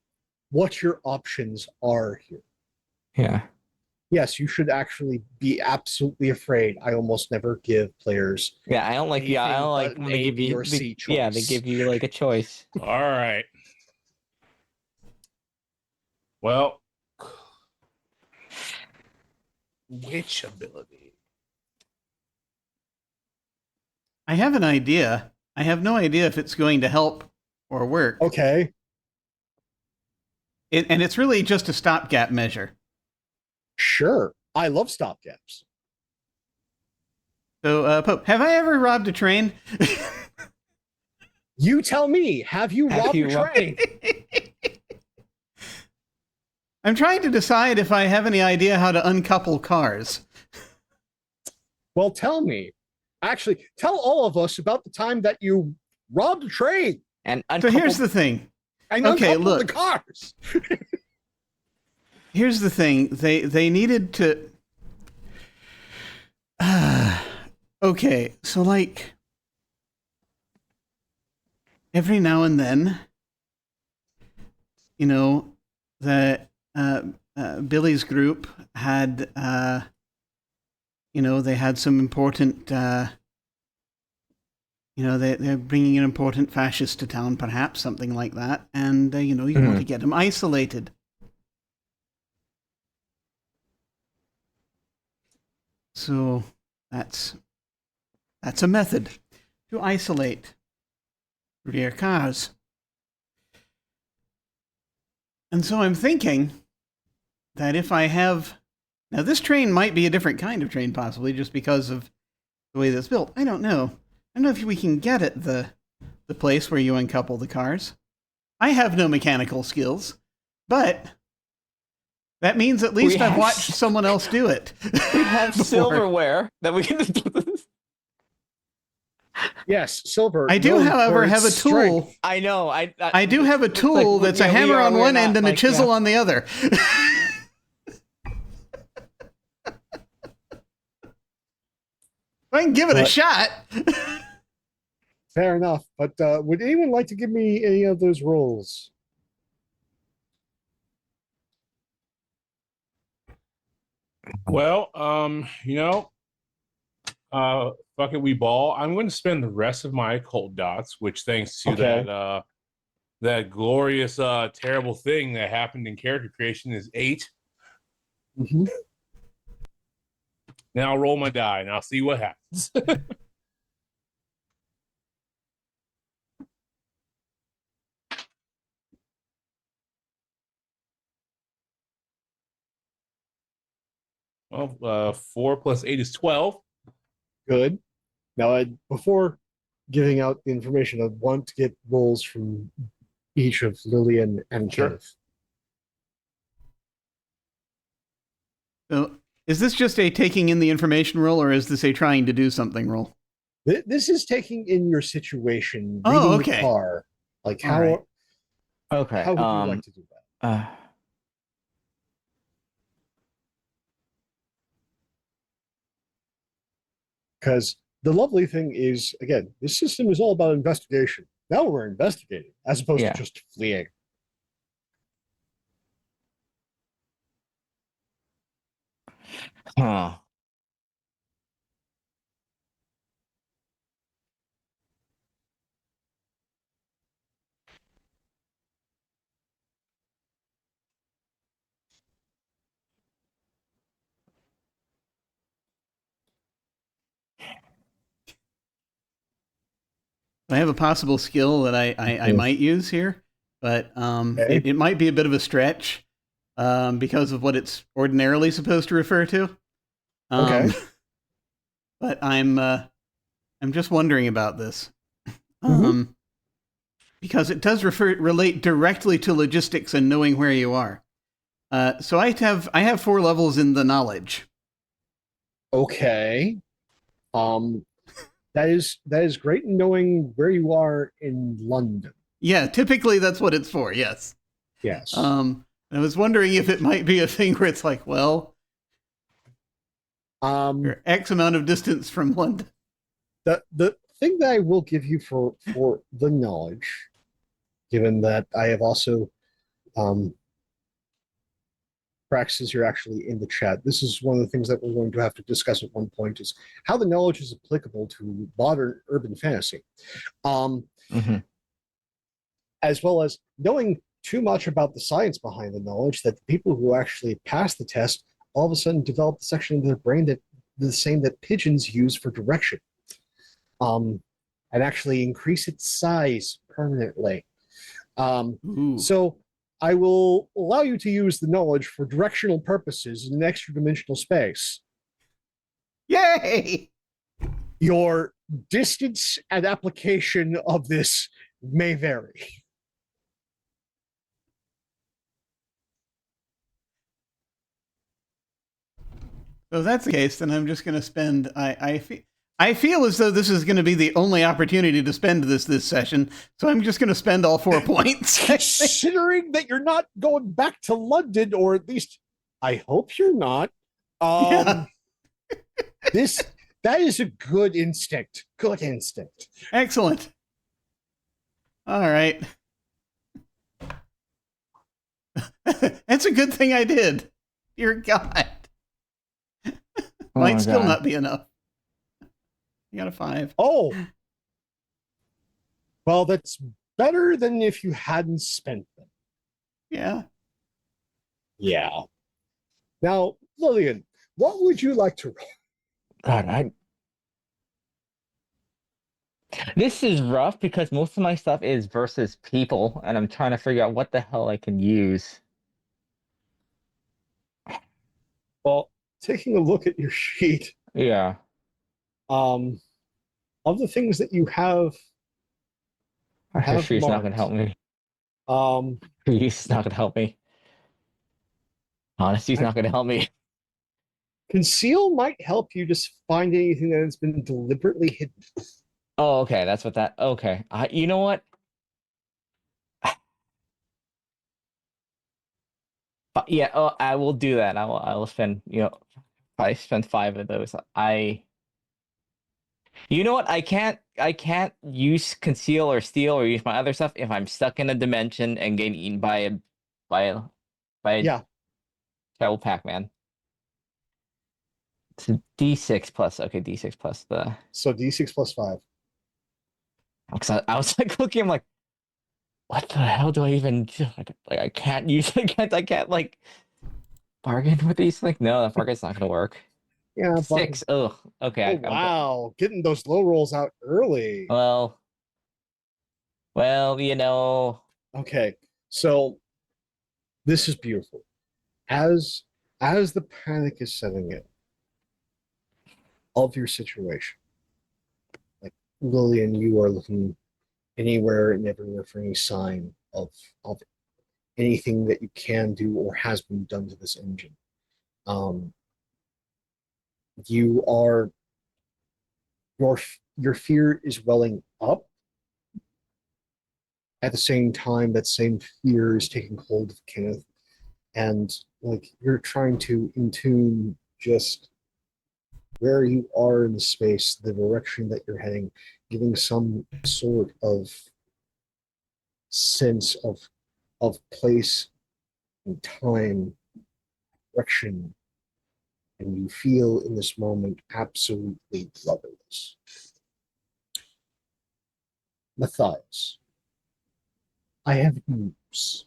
what your options are here. Yeah. Yes, you should actually be absolutely afraid. I almost never give players. Yeah, I don't like. Yeah, I don't like when they give you. Yeah, they give you like a choice. All right. Well, which ability? I have an idea. I have no idea if it's going to help or work. Okay. And it's really just a stopgap measure. Sure. I love stopgaps. So, Pope, have I ever robbed a train? You tell me. Have you robbed a train? I'm trying to decide if I have any idea how to uncouple cars. Well, tell me. Actually, tell all of us about the time that you robbed a train. And so here's the thing. And okay, uncoupled look. the cars. here's the thing. They needed to. Okay, so like every now and then, you know, the Billy's group had, you know, they had some important, you know, they're bringing an important fascist to town, perhaps something like that, and you know, you want to get them isolated. So that's a method to isolate rear cars. And so I'm thinking that if I have... Now, this train might be a different kind of train, possibly, just because of the way that's built. I don't know. I don't know if we can get at the place where you uncouple the cars. I have no mechanical skills, but that means at least I've watched someone else do it. We have silverware that we can. Yes, silver. I do, however, have a tool. Strength. I know. I do have a tool that's a hammer on one end and a chisel on the other. I can give it a shot. Fair enough. But would anyone like to give me any of those rolls? Well, you know, fuck it, we ball. I'm going to spend the rest of my occult dots, which thanks to that glorious, terrible thing that happened in character creation is 8. Mm-hmm. Now I'll roll my die and I'll see what happens. Well, 4 plus 8 is 12. Good. Now, before giving out the information, I want to get rolls from each of Lillian and Kenneth. So, is this just a taking in the information roll, or is this a trying to do something roll? This is taking in your situation. Oh, reading okay. The car. Like how? Right. Okay. How would you like to do that? Because the lovely thing is, again, this system is all about investigation. Now we're investigating, as opposed to just fleeing. Huh. I have a possible skill that I might use here, but Okay. it might be a bit of a stretch because of what it's ordinarily supposed to refer to. Okay. But I'm just wondering about this. Because it does relate directly to logistics and knowing where you are. So I have 4 levels in the knowledge. Okay. That is great in knowing where you are in London. Yeah, typically that's what it's for. Yes. Yes. I was wondering if it might be a thing where it's like, well, you're X amount of distance from London. The thing that I will give you for the knowledge, given that I have also practices you're actually in the chat. This is one of the things that we're going to have to discuss at one point, is how the knowledge is applicable to modern urban fantasy. As well as knowing too much about the science behind the knowledge, that the people who actually pass the test all of a sudden develop the section of their brain that the same that pigeons use for direction, and actually increase its size permanently. So I will allow you to use the knowledge for directional purposes in an extra dimensional space. Yay! Your distance and application of this may vary. So if that's the case, then I'm just going to spend. I feel as though this is going to be the only opportunity to spend this session, so I'm just going to spend all 4 points. Considering that you're not going back to London, or at least I hope you're not. Yeah. That is a good instinct. Good instinct. Excellent. All right. That's a good thing I did. Dear God. Oh Might my still God. not be enough. You got a 5. Oh. Well, that's better than if you hadn't spent them. Yeah. Yeah. Now, Lillian, what would you like to roll? God, this is rough because most of my stuff is versus people, and I'm trying to figure out what the hell I can use. Well, taking a look at your sheet, Yeah. of the things that you have She's not gonna help me. um, She's not gonna help me. Honesty's not gonna help me. conceal might help you just find anything that has been deliberately hidden. Oh, okay. That's what that. Okay. You know what? Yeah. Oh, I will do that. I will spend. I spend 5 of those. You know what? I can't use conceal or steal or use my other stuff if I'm stuck in a dimension and getting eaten by a Yeah. Travel Pac-Man. It's a D6 plus. Okay, D6 plus the. So D6 plus 5. Because I was like looking. I'm like, what the hell do I even do? Like I can't use. I can't like bargain with these. Like no, that bargain's not gonna work. Yeah, but 6. Oh, okay. oh, wow, getting those low rolls out early. Well, Okay, so this is beautiful. As the panic is setting in of your situation, like Lillian, you are looking anywhere and everywhere for any sign of anything that you can do or has been done to this engine. You are your fear is welling up. At the same time, that same fear is taking hold of Kenneth, and like you're trying to intune just where you are in the space, the direction that you're heading, giving some sort of sense of place and time, direction, and you feel in this moment absolutely rudderless. Matthias, I have news.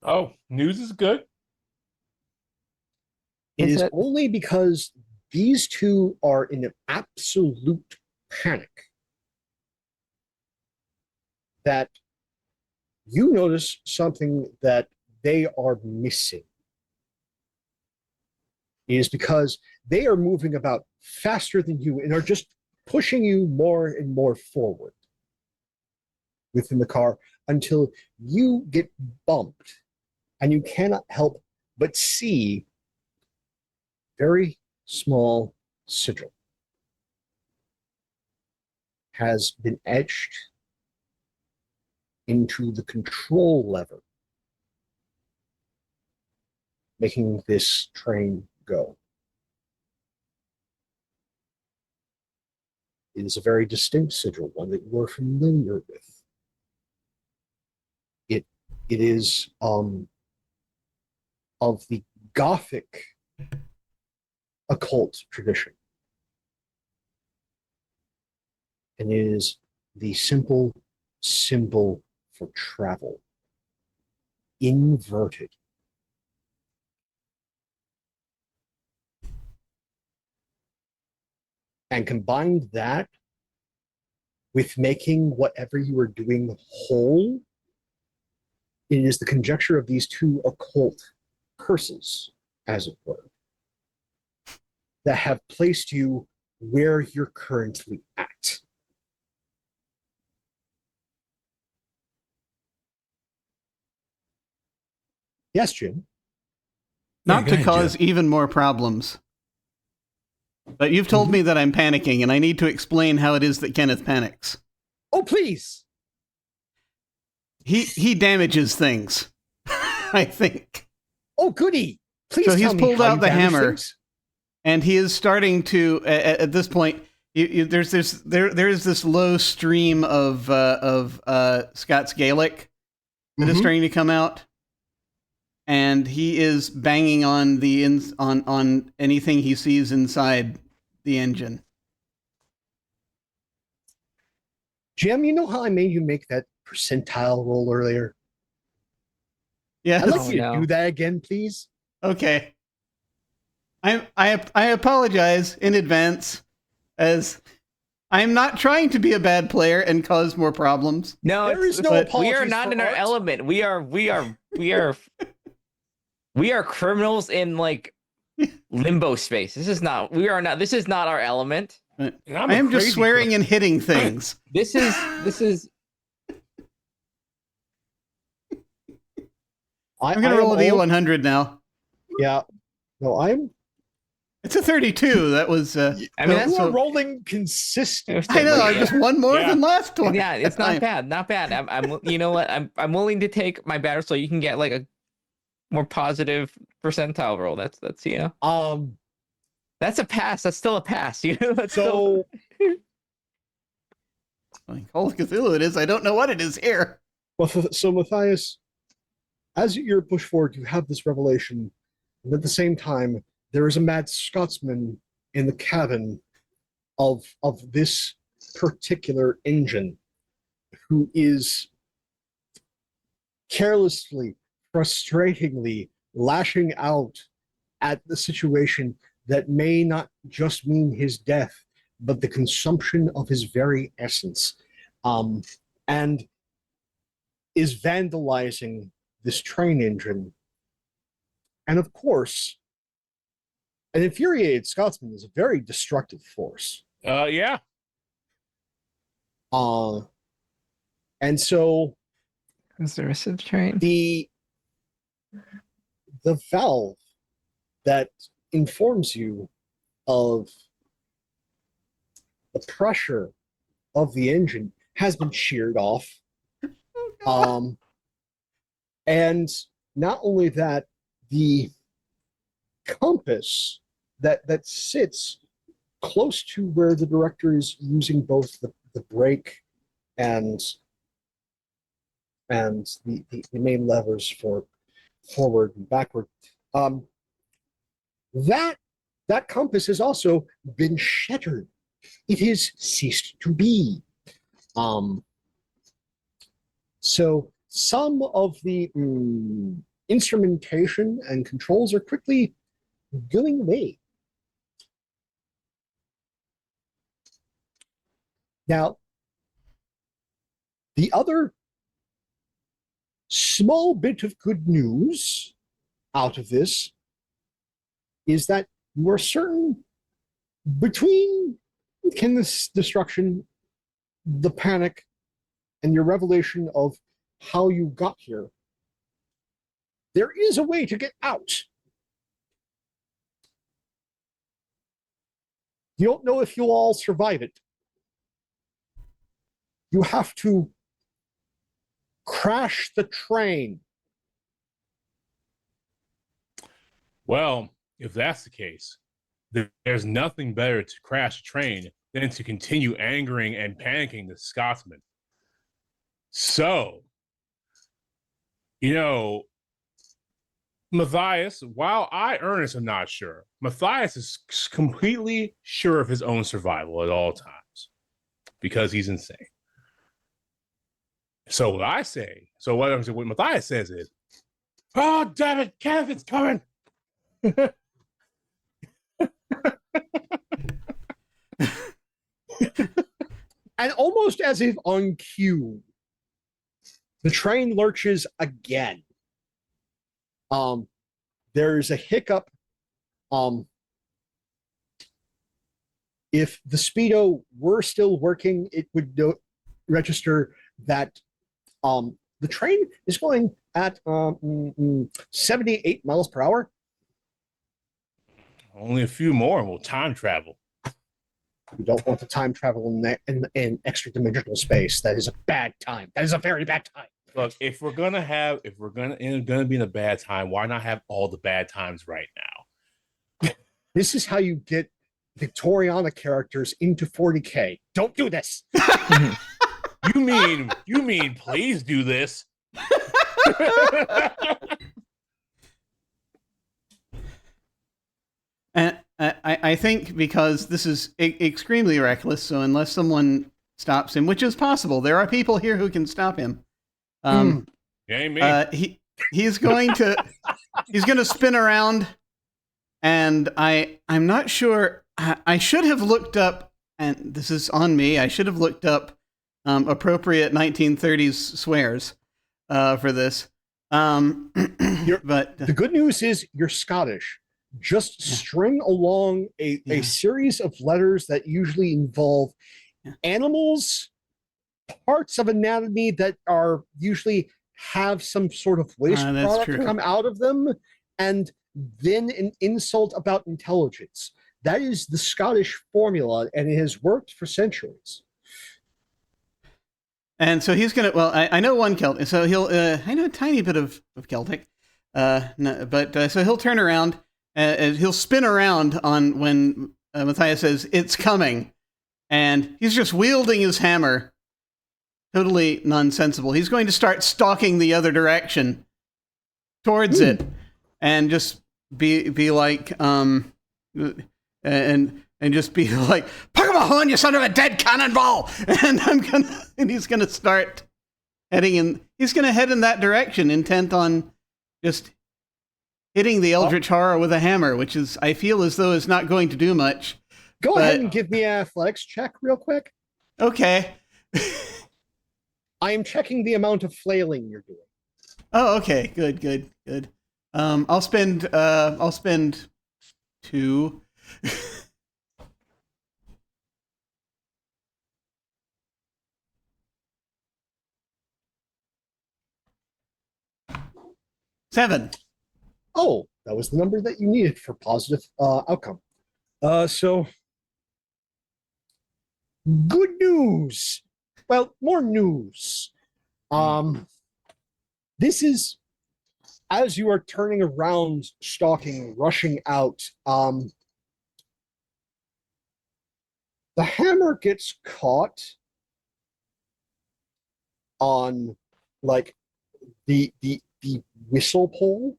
Oh, news is good. It Is is it? only because these two are in an absolute panic that you notice something that they are missing. It is because they are moving about faster than you and are just pushing you more and more forward within the car until you get bumped and you cannot help but see very small sigil has been etched into the control lever, making this train go. It is a very distinct sigil, one that you are familiar with. It is of the Gothic occult tradition. And it is the simple symbol for travel, inverted. And combine that with making whatever you are doing whole, it is the conjecture of these two occult curses, as it were, that have placed you where you're currently at. Yes, Jim. Not go to ahead, cause Jim. even more problems. But you've told me that I'm panicking, and I need to explain how it is that Kenneth panics. Oh, please. He damages things, I think. Oh, goody. Please So he's tell me pulled how out you the damage hammer. things. And he is starting to, at this point, there is this low stream of Scots Gaelic that is Mhm. starting to come out, and he is banging on on anything he sees inside the engine. Jim, you know how I made you make that percentile roll earlier? Yes. I'd like Oh, you to no. do that again, please. Okay. I apologize in advance, as I'm not trying to be a bad player and cause more problems. No, There is no but we are apologies not for in our art. element. We are criminals in like limbo space. This is not our element. And I a am just crazy swearing person. and hitting things. This is I'm gonna roll a D100 now. Yeah. No, I'm. It's a 32. That was. I mean, You that's are rolling consistent. I know. I'm just one more Yeah. than last one. yeah, it's not time. bad, not bad. I'm you know what? I'm willing to take my batter so you can get like a more positive percentile roll. That's that's a pass. That's still a pass. You know. That's So Like, Call of Cthulhu it is. I don't know what it is here. so Matthias, as you're pushed forward, you have this revelation, and at the same time, there is a mad Scotsman in the cabin of this particular engine who is carelessly, frustratingly lashing out at the situation that may not just mean his death, but the consumption of his very essence, and is vandalizing this train engine. And of course, an infuriated Scotsman is a very destructive force. Yeah. And so Is there a sub train? the valve that informs you of the pressure of the engine has been sheared off. And not only that, the compass that sits close to where the director is using both the brake and the main levers for forward and backward, that compass has also been shattered. It has ceased to be. So some of the instrumentation and controls are quickly going away. Now, the other small bit of good news out of this is that you are certain, between Kenneth's destruction, the panic, and your revelation of how you got here, there is a way to get out. You don't know if you'll all survive it. You have to crash the train. Well, if that's the case, there's nothing better to crash a train than to continue angering and panicking the Scotsman. So, Matthias, while I, Ernest, am not sure, Matthias is completely sure of his own survival at all times because he's insane. So what Matthias says is, "Oh, damn it, Kenneth, it's coming." And almost as if on cue, the train lurches again. There's a hiccup. If the speedo were still working, it would register that the train is going at 78 miles per hour. Only a few more and we'll time travel. You don't want to time travel in extra dimensional space. That is a bad time. That is a very bad time. Look, if we're gonna be in a bad time, why not have all the bad times right now? This is how you get Victoriana characters into 40K. Don't do this. You mean please do this. And I think because this is extremely reckless, so unless someone stops him, which is possible, there are people here who can stop him. Ain't me. He's going to spin around, and I'm not sure. I should have looked up, and this is on me. I should have looked up appropriate 1930s swears for this. But the good news is you're Scottish. Just string along a series of letters that usually involve animals, parts of anatomy that are usually have some sort of waste product come out of them, and then an insult about intelligence. That is the Scottish formula, and it has worked for centuries. And so he's gonna. Well, I know one Celtic, so he'll. I know a tiny bit of Celtic, so he'll turn around. He'll spin around on when Matthias says, "It's coming," and he's just wielding his hammer. Totally nonsensical. He's going to start stalking the other direction towards it, and just be like, and just be like, "Puck him a horn, you son of a dead cannonball!" And he's gonna start heading in. He's gonna head in that direction, intent on just hitting the Eldritch Horror with a hammer, which is, I feel as though, is not going to do much. Go ahead and give me an athletics check real quick. Okay. I am checking the amount of flailing you're doing. Oh, okay. Good. I'll spend 2. Seven. Oh, that was the number that you needed for positive outcome. So, good news. Well, more news. This is, as you are turning around, stalking, rushing out, the hammer gets caught on, like, the whistle pole.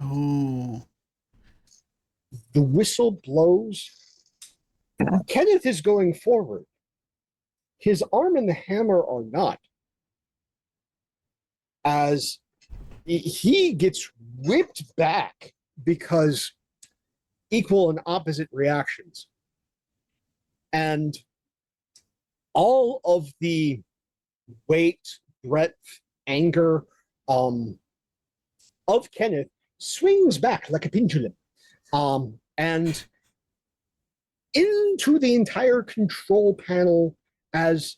Oh. The whistle blows. Kenneth is going forward. His arm and the hammer are not. As he gets whipped back because equal and opposite reactions. And all of the weight, breadth, anger of Kenneth swings back like a pendulum, and into the entire control panel as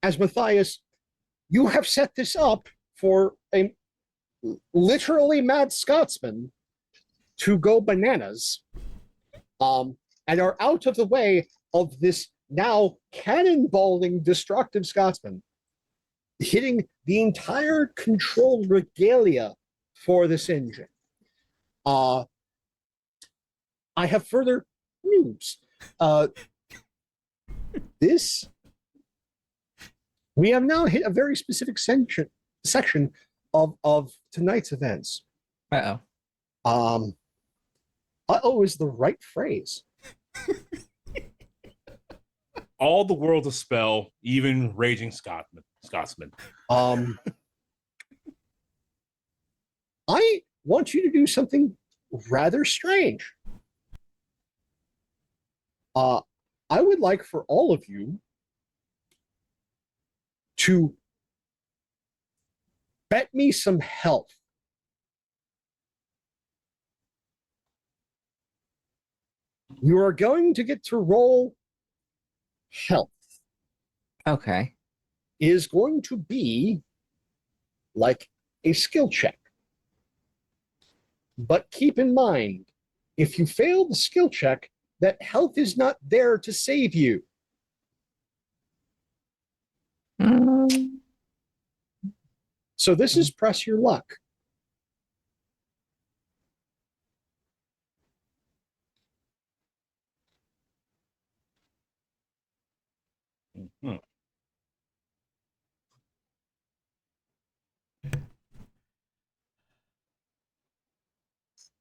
Matthias, you have set this up for a literally mad Scotsman to go bananas, and are out of the way of this now cannonballing destructive Scotsman, hitting the entire control regalia for this engine. I have further news. We have now hit a very specific section of tonight's events. Uh-oh is the right phrase. All the world a spell, even raging Scotsman. I want you to do something rather strange. I would like for all of you to bet me some health. You are going to get to roll health. Okay. Is going to be like a skill check. But keep in mind, if you fail the skill check, that health is not there to save you. So this is press your luck. Mhm.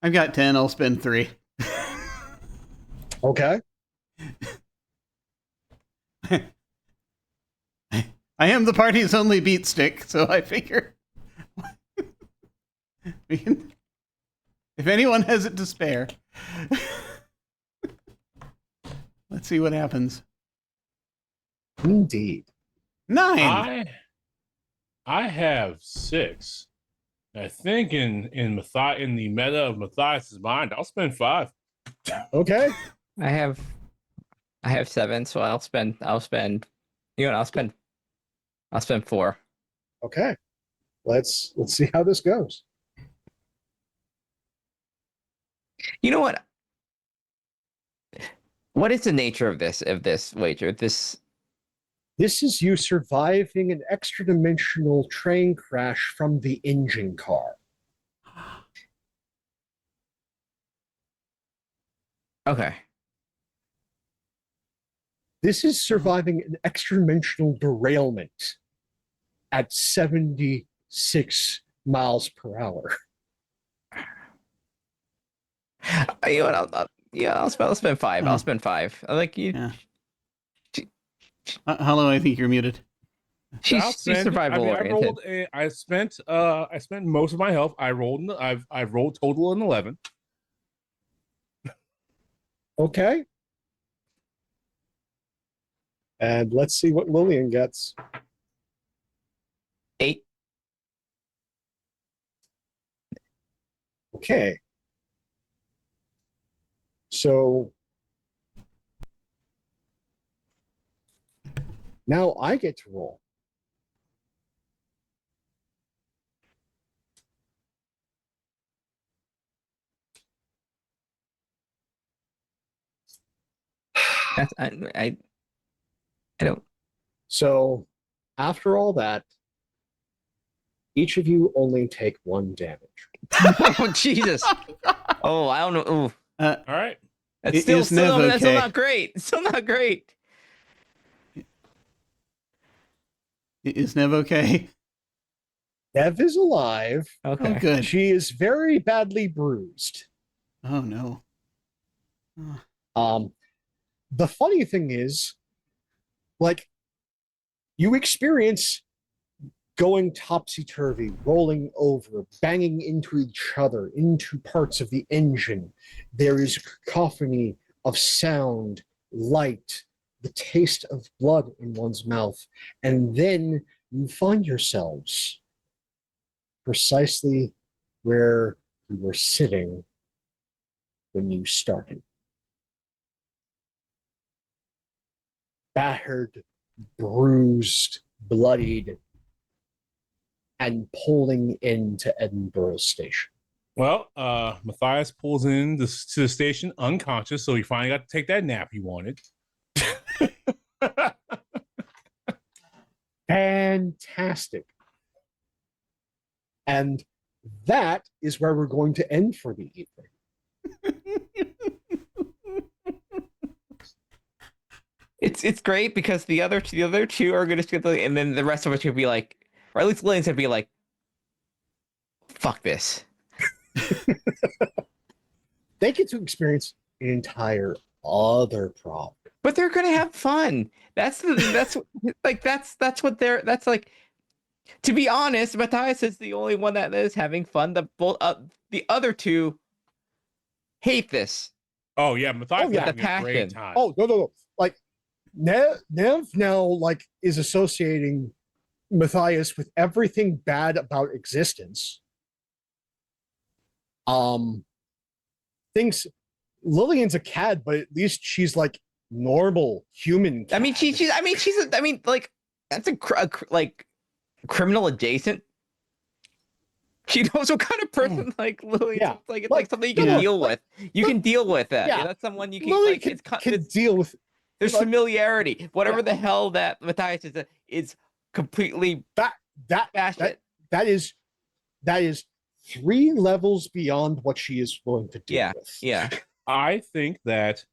I've got 10. I'll spend 3. Okay. I am the party's only beat stick, so I figure if anyone has it to spare. Let's see what happens. Indeed. 9. I have 6. I think in the meta of Matthias's mind, I'll spend 5. Okay. I have 7, so I'll spend. You know what? I'll spend 4. Okay. Let's see how this goes. You know what? What is the nature of this wager? This is you surviving an extra-dimensional train crash from the engine car. Okay. This is surviving an extra-dimensional derailment at 76 miles per hour. You know what? I'll spend 5. Oh. I'll spend 5. I like you. Yeah. Hello, I think you're muted. She's I survival oriented. I spent most of my health. I've rolled total an 11. Okay. And let's see what Lillian gets. 8. Okay. So now I get to roll. That's I don't. So after all that, each of you only take 1 damage. Oh Jesus! Oh, I don't know. Ooh. All right. That's It still, is never that's still okay. not great. It's still not great. Is Nev okay? Nev is alive. Okay. Oh, good. She is very badly bruised. Oh, no. Oh. The funny thing is, like, you experience going topsy-turvy, rolling over, banging into each other, into parts of the engine. There is cacophony of sound, light, the taste of blood in one's mouth. And then you find yourselves precisely where you were sitting when you started. Battered, bruised, bloodied, and pulling into Edinburgh Station. Well, Matthias pulls in to the station unconscious, so he finally got to take that nap he wanted. Fantastic. And that is where we're going to end for the evening. It's great because the other two are gonna get the, and then the rest of us will be like, or at least Lynn's gonna be like, fuck this. They get to experience an entire other problem. But they're gonna have fun. That's what they're. That's like. To be honest, Matthias is the only one that is having fun. The other two hate this. Oh yeah, Matthias is yeah. having The a great passion. time. Oh, no. Like, Nev now, like, is associating Matthias with everything bad about existence. Thinks Lillian's a cad, but at least she's like normal human cad. Like that's like criminal adjacent. She knows what kind of person like Lily. Yeah. Like it's like something you can Yeah. deal with. You can deal with that. Yeah. That's someone you can. Lily Like, can deal with. there's like- familiarity. Whatever Yeah. the hell that Matthias is completely that bash it. that is 3 levels beyond what she is willing to deal with. Yeah. I think that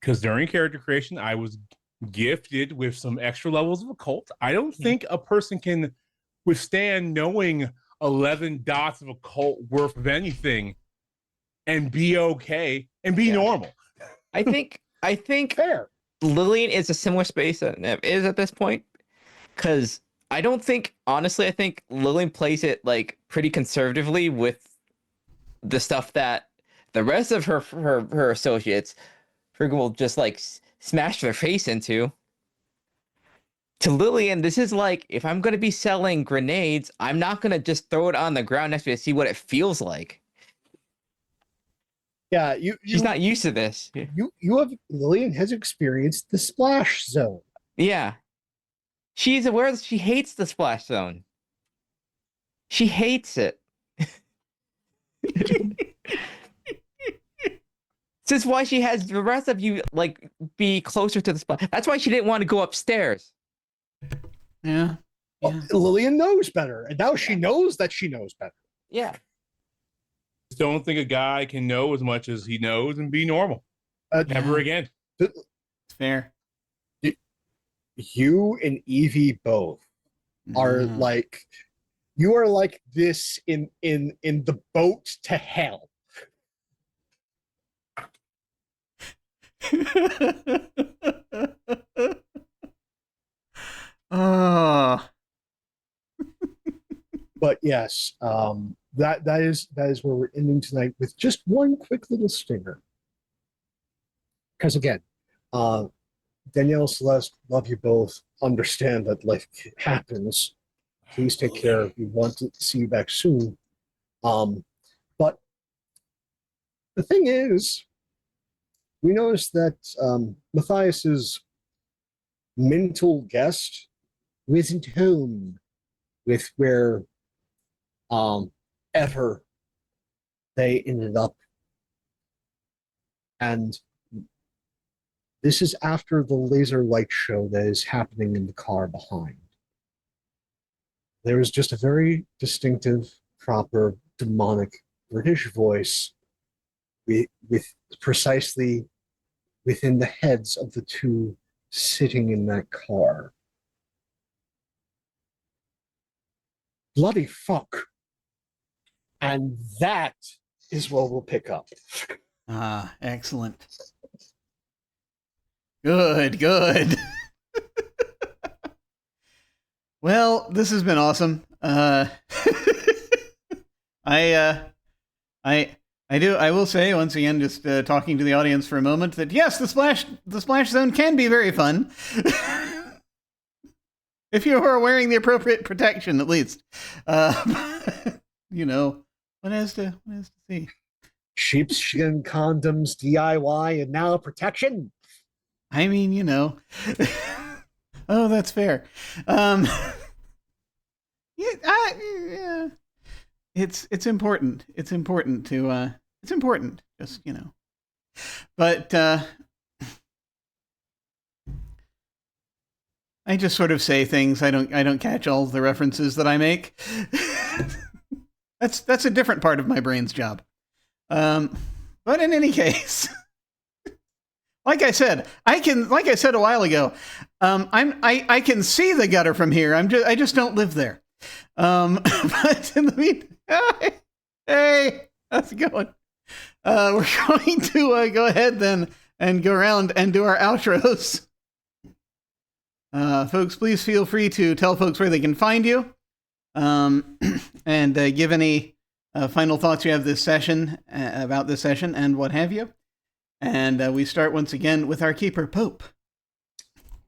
because during character creation, I was gifted with some extra levels of occult. I don't think a person can withstand knowing 11 dots of occult worth of anything and be okay and be normal. I think Fair. Lillian is a similar space that Nev is at this point, because I think Lillian plays it like pretty conservatively with the stuff that the rest of her associates will just like smash their face into. To Lillian, this is like, if I'm going to be selling grenades, I'm not going to just throw it on the ground next to me to see what it feels like. Yeah, She's not used to this. Lillian has experienced the splash zone. Yeah. She's aware that she hates the splash zone. She hates it. This is why she has the rest of you like be closer to the splash. That's why she didn't want to go upstairs. Yeah. Well, Lillian knows better, and now she knows that she knows better. Yeah. Don't think a guy can know as much as he knows and be normal. Never again. It's fair. You and Evie both are like, you are like this in the boat to hell. Oh. But yes, that is where we're ending tonight with just one quick little stinger. Because again, Danielle, Celeste, love you both. Understand that life happens. Please take care. We want to see you back soon. But the thing is, we noticed that Matthias's mental guest wasn't home with where ever they ended up. And this is after the laser light show that is happening in the car behind. There is just a very distinctive, proper, demonic British voice with precisely within the heads of the two sitting in that car. Bloody fuck. And that is where we'll pick up. Ah, excellent. Good. Well, this has been awesome. I will say once again, just talking to the audience for a moment, that yes, the splash zone can be very fun. If you are wearing the appropriate protection, at least. You know, one has to see. Sheepskin condoms, DIY, and now protection. I mean, you know. Oh, that's fair. Yeah, it's important. It's important to it's important, just, you know. But I just sort of say things. I don't catch all the references that I make. That's a different part of my brain's job. But in any case, like I said a while ago, I can see the gutter from here. I just don't live there. But in the meantime, hey, how's it going? We're going to go ahead then and go around and do our outros. Folks, please feel free to tell folks where they can find you, and give any final thoughts you have this session about this session and what have you. And we start once again with our keeper, Pope.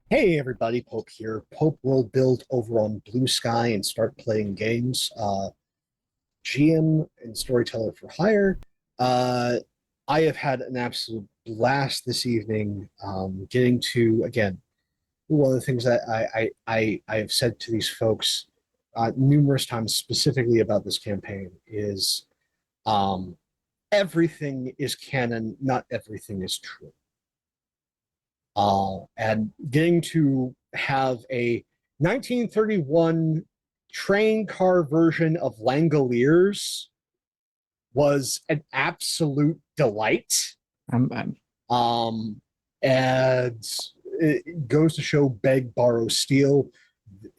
Hey everybody, Pope here. Pope will build over on Blue Sky and start playing games. GM and storyteller for hire. I have had an absolute blast this evening, getting to, again, one of the things that I have said to these folks numerous times specifically about this campaign is everything is canon, not everything is true. And getting to have a 1931 train car version of Langoliers was an absolute delight. I'm And it goes to show beg, borrow, steal.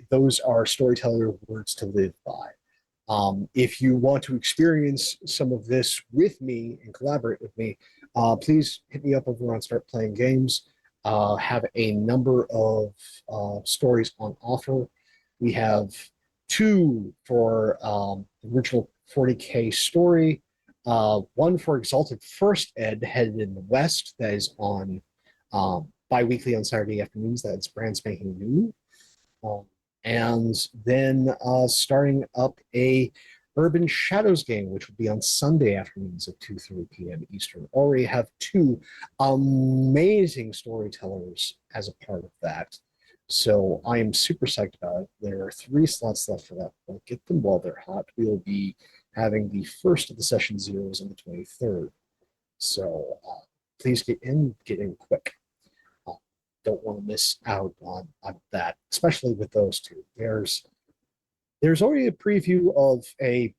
Those are storyteller words to live by. If you want to experience some of this with me and collaborate with me, please hit me up over on Start Playing Games. Have a number of stories on offer. We have 2 for the original 40K story, one for Exalted First Ed headed in the West that is on bi-weekly on Saturday afternoons. That's brand spanking new. And then starting up a Urban Shadows game, which would be on Sunday afternoons at 2:30 p.m. Eastern. Already have 2 amazing storytellers as a part of that. So I am super psyched about it. There are 3 slots left for that. But get them while they're hot. We'll be having the first of the session zeros on the 23rd. So please get in quick. Don't want to miss out on that, especially with those 2. There's already a preview of a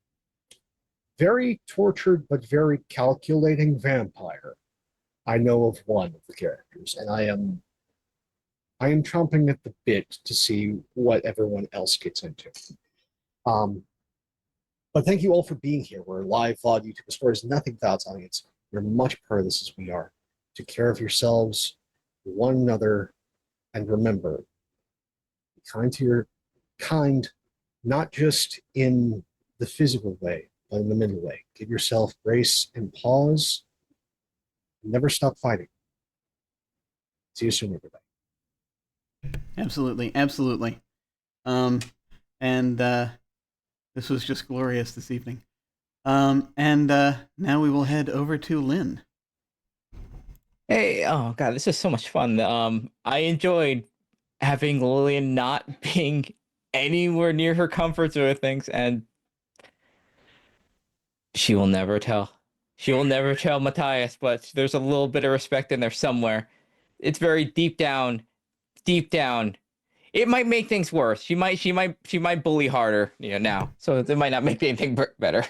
very tortured but very calculating vampire. I know of one of the characters, and I am chomping at the bit to see what everyone else gets into. But thank you all for being here. We're live VOD YouTube stories, nothing without audience. You're much part of this as we are. Take care of yourselves, one another, and remember, be kind to your kind, not just in the physical way, but in the mental way. Give yourself grace and pause. Never stop fighting. See you soon, everybody. Absolutely, absolutely. This was just glorious this evening. Now we will head over to Lynn. Hey, oh god, this is so much fun. I enjoyed having Lillian not being anywhere near her comfort zone of things, and she will never tell. She will never tell Matthias, but there's a little bit of respect in there somewhere. It's very deep down. It might make things worse. She might bully harder, now. So it might not make anything better.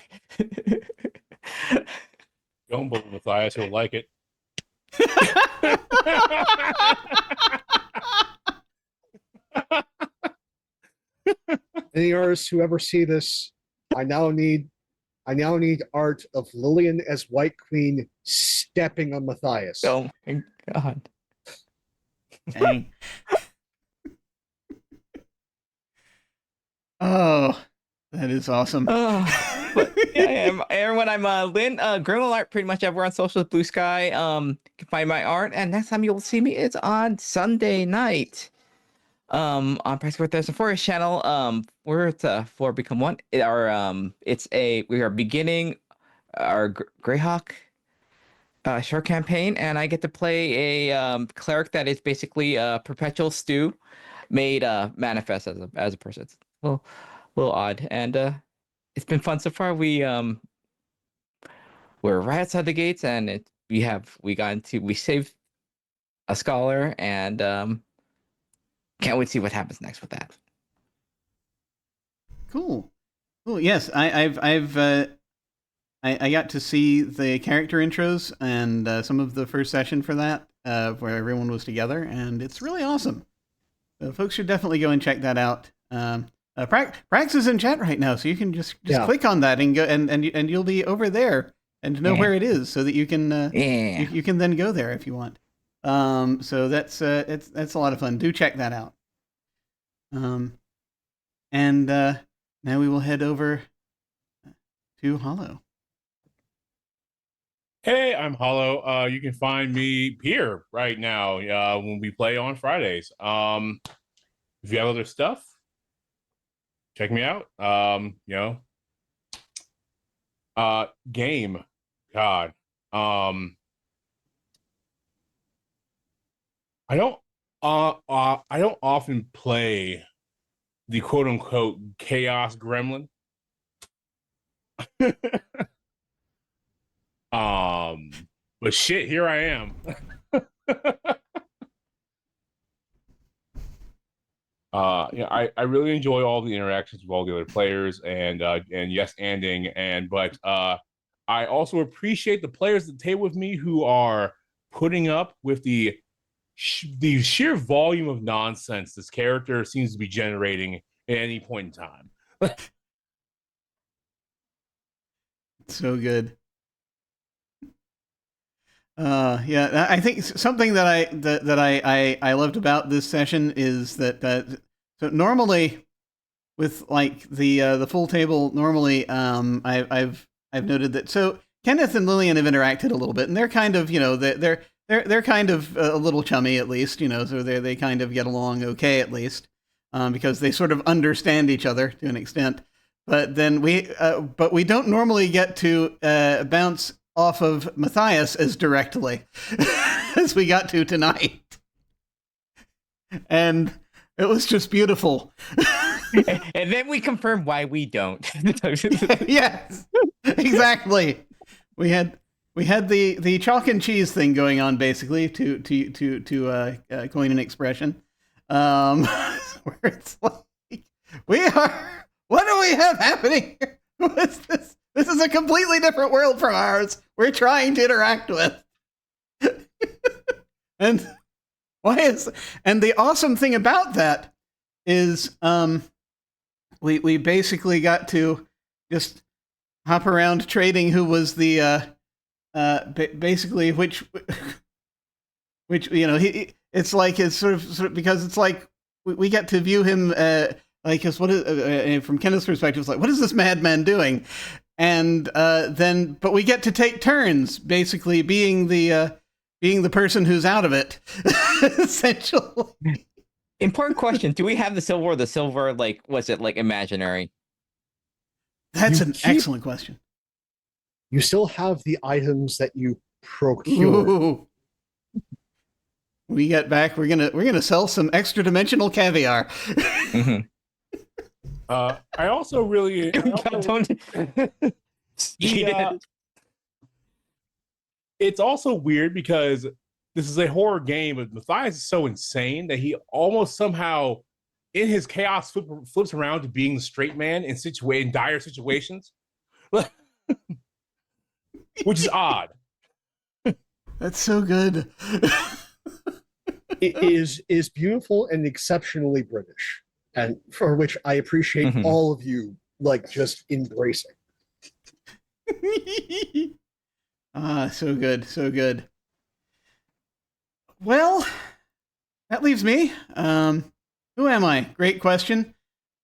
Don't bully Matthias, he'll like it. Any artists who ever see this, I now need art of Lillian as White Queen stepping on Matthias. Oh my god. Dang. Oh, that is awesome. But yeah, everyone, I'm Lynn. Grimble Art pretty much everywhere on social, Blue Sky. You can find my art, and next time you'll see me, it's on Sunday night. On Practical Thursday Forest channel. We're at 4 Become 1. We are beginning our Greyhawk short campaign, and I get to play a cleric that is basically a perpetual stew made manifest as a person. It's a little odd, and it's been fun so far. We're right outside the gates, and we saved a scholar, and can't wait to see what happens next with that. Cool. Yes, I got to see the character intros and some of the first session for that, where everyone was together, and it's really awesome. So folks should definitely go and check that out. Prax is in chat right now, so you can just click on that and go, and you'll be over there and know where it is, so that you can you can then go there if you want. So that's a lot of fun. Do check that out. Now we will head over to Hollow. Hey, I'm Hollow. You can find me here right now when we play on Fridays. If you have other stuff, check me out. Game. God. I don't often play the quote unquote chaos gremlin. But shit, here I am. I really enjoy all the interactions with all the other players and yes, but I also appreciate the players at the table with me who are putting up with the sheer volume of nonsense this character seems to be generating at any point in time. So good. Yeah, I think something that I loved about this session is that so normally with like the full table, normally I've noted that so Kenneth and Lillian have interacted a little bit, and they're kind of they're kind of a little chummy at least, so they kind of get along okay at least, because they sort of understand each other to an extent. But then we don't normally get to bounce off of Matthias as directly as we got to tonight. And it was just beautiful. And then we confirm why we don't. Yes, exactly. We had the chalk and cheese thing going on, basically, to coin an expression, where it's like, what do we have happening here? What's this? This is a completely different world from ours. We're trying to interact with. And the awesome thing about that is we basically got to just hop around trading who was the basically which it's like it's sort of because it's like we get to view him like as what is from Kenneth's perspective, it's like, what is this madman doing? And but we get to take turns, basically being the person who's out of it, essentially. Important question: do we have the silver? Or the silver, like, was it like imaginary? That's an excellent question. You still have the items that you procured. Ooh. We get back. We're gonna sell some extra dimensional caviar. Mm-hmm. I also really it's also weird because this is a horror game, but Matthias is so insane that he almost somehow, in his chaos, flips around to being the straight man in dire situations, which is odd. That's so good. It is beautiful and exceptionally British, and for which I appreciate all of you, like, just embracing. So good, so good. Well, that leaves me. Who am I? Great question.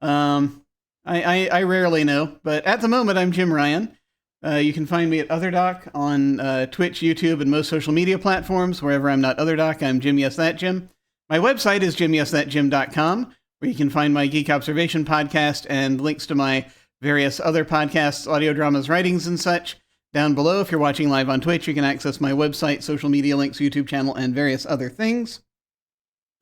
I rarely know, but at the moment I'm Jim Ryan. You can find me at OtherDoc on Twitch, YouTube, and most social media platforms. Wherever I'm not OtherDoc, I'm Jim Yes That Jim. My website is jimyesthatjim.com, where you can find my Geek Observation podcast and links to my various other podcasts, audio dramas, writings, and such. Down below, if you're watching live on Twitch, you can access my website, social media links, YouTube channel, and various other things.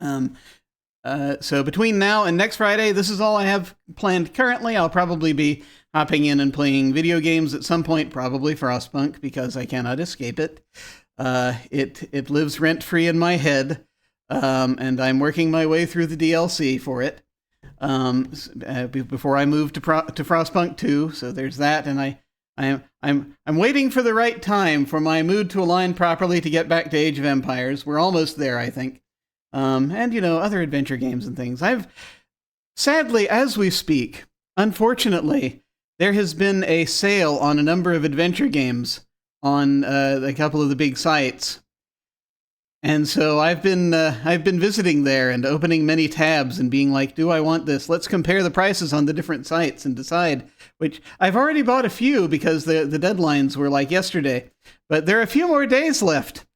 So between now and next Friday, this is all I have planned currently. I'll probably be hopping in and playing video games at some point, probably Frostpunk, because I cannot escape it. It lives rent-free in my head, and I'm working my way through the DLC for it before I move to Frostpunk 2. So there's that, and I'm waiting for the right time for my mood to align properly to get back to Age of Empires. We're almost there, I think. And other adventure games and things. Sadly, as we speak, unfortunately, there has been a sale on a number of adventure games on a couple of the big sites. And so I've been visiting there and opening many tabs and being like, do I want this? Let's compare the prices on the different sites and decide which. I've already bought a few because the deadlines were like yesterday, but there are a few more days left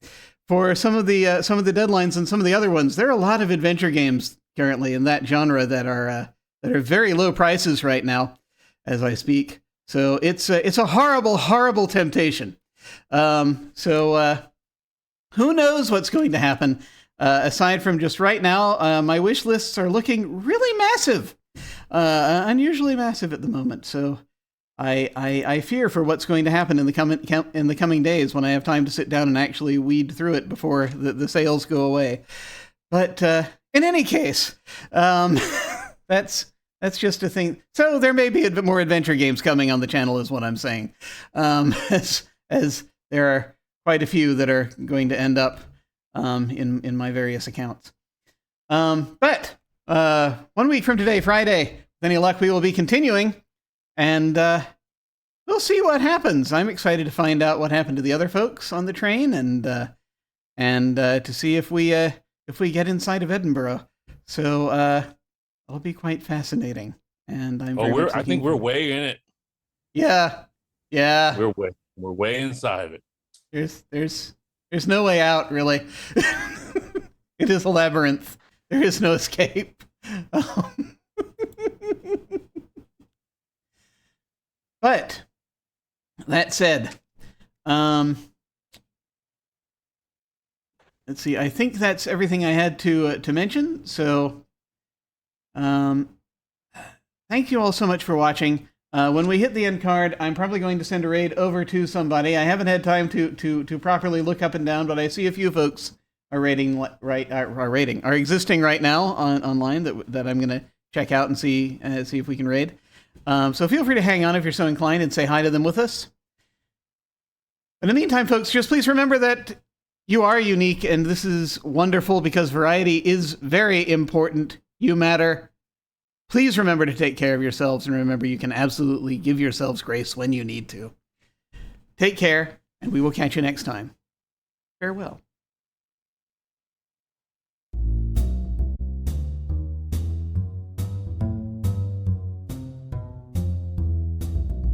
for some of the deadlines and some of the other ones. There are a lot of adventure games currently in that genre that are very low prices right now as I speak. So it's a horrible, horrible temptation. Who knows what's going to happen? Aside from just right now, my wish lists are looking really massive, unusually massive at the moment. So I fear for what's going to happen in the coming days when I have time to sit down and actually weed through it before the sales go away. But In any case, that's just a thing. So there may be a bit more adventure games coming on the channel, is what I'm saying. As there are quite a few that are going to end up in my various accounts. But 1 week from today, Friday, with any luck, we will be continuing, and we'll see what happens. I'm excited to find out what happened to the other folks on the train, and to see if we get inside of Edinburgh. So it'll be quite fascinating, and I'm. I think we're way in it. Yeah. We're way inside of it. There's no way out, really. It is a labyrinth. There is no escape. But that said, let's see. I think that's everything I had to mention. So, thank you all so much for watching. When we hit the end card, I'm probably going to send a raid over to somebody. I haven't had time to properly look up and down, but I see a few folks are existing right now online that I'm going to check out and see if we can raid. So feel free to hang on if you're so inclined and say hi to them with us. In the meantime, folks, just please remember that you are unique, and this is wonderful because variety is very important. You matter. Please remember to take care of yourselves, and remember you can absolutely give yourselves grace when you need to. Take care, and we will catch you next time. Farewell.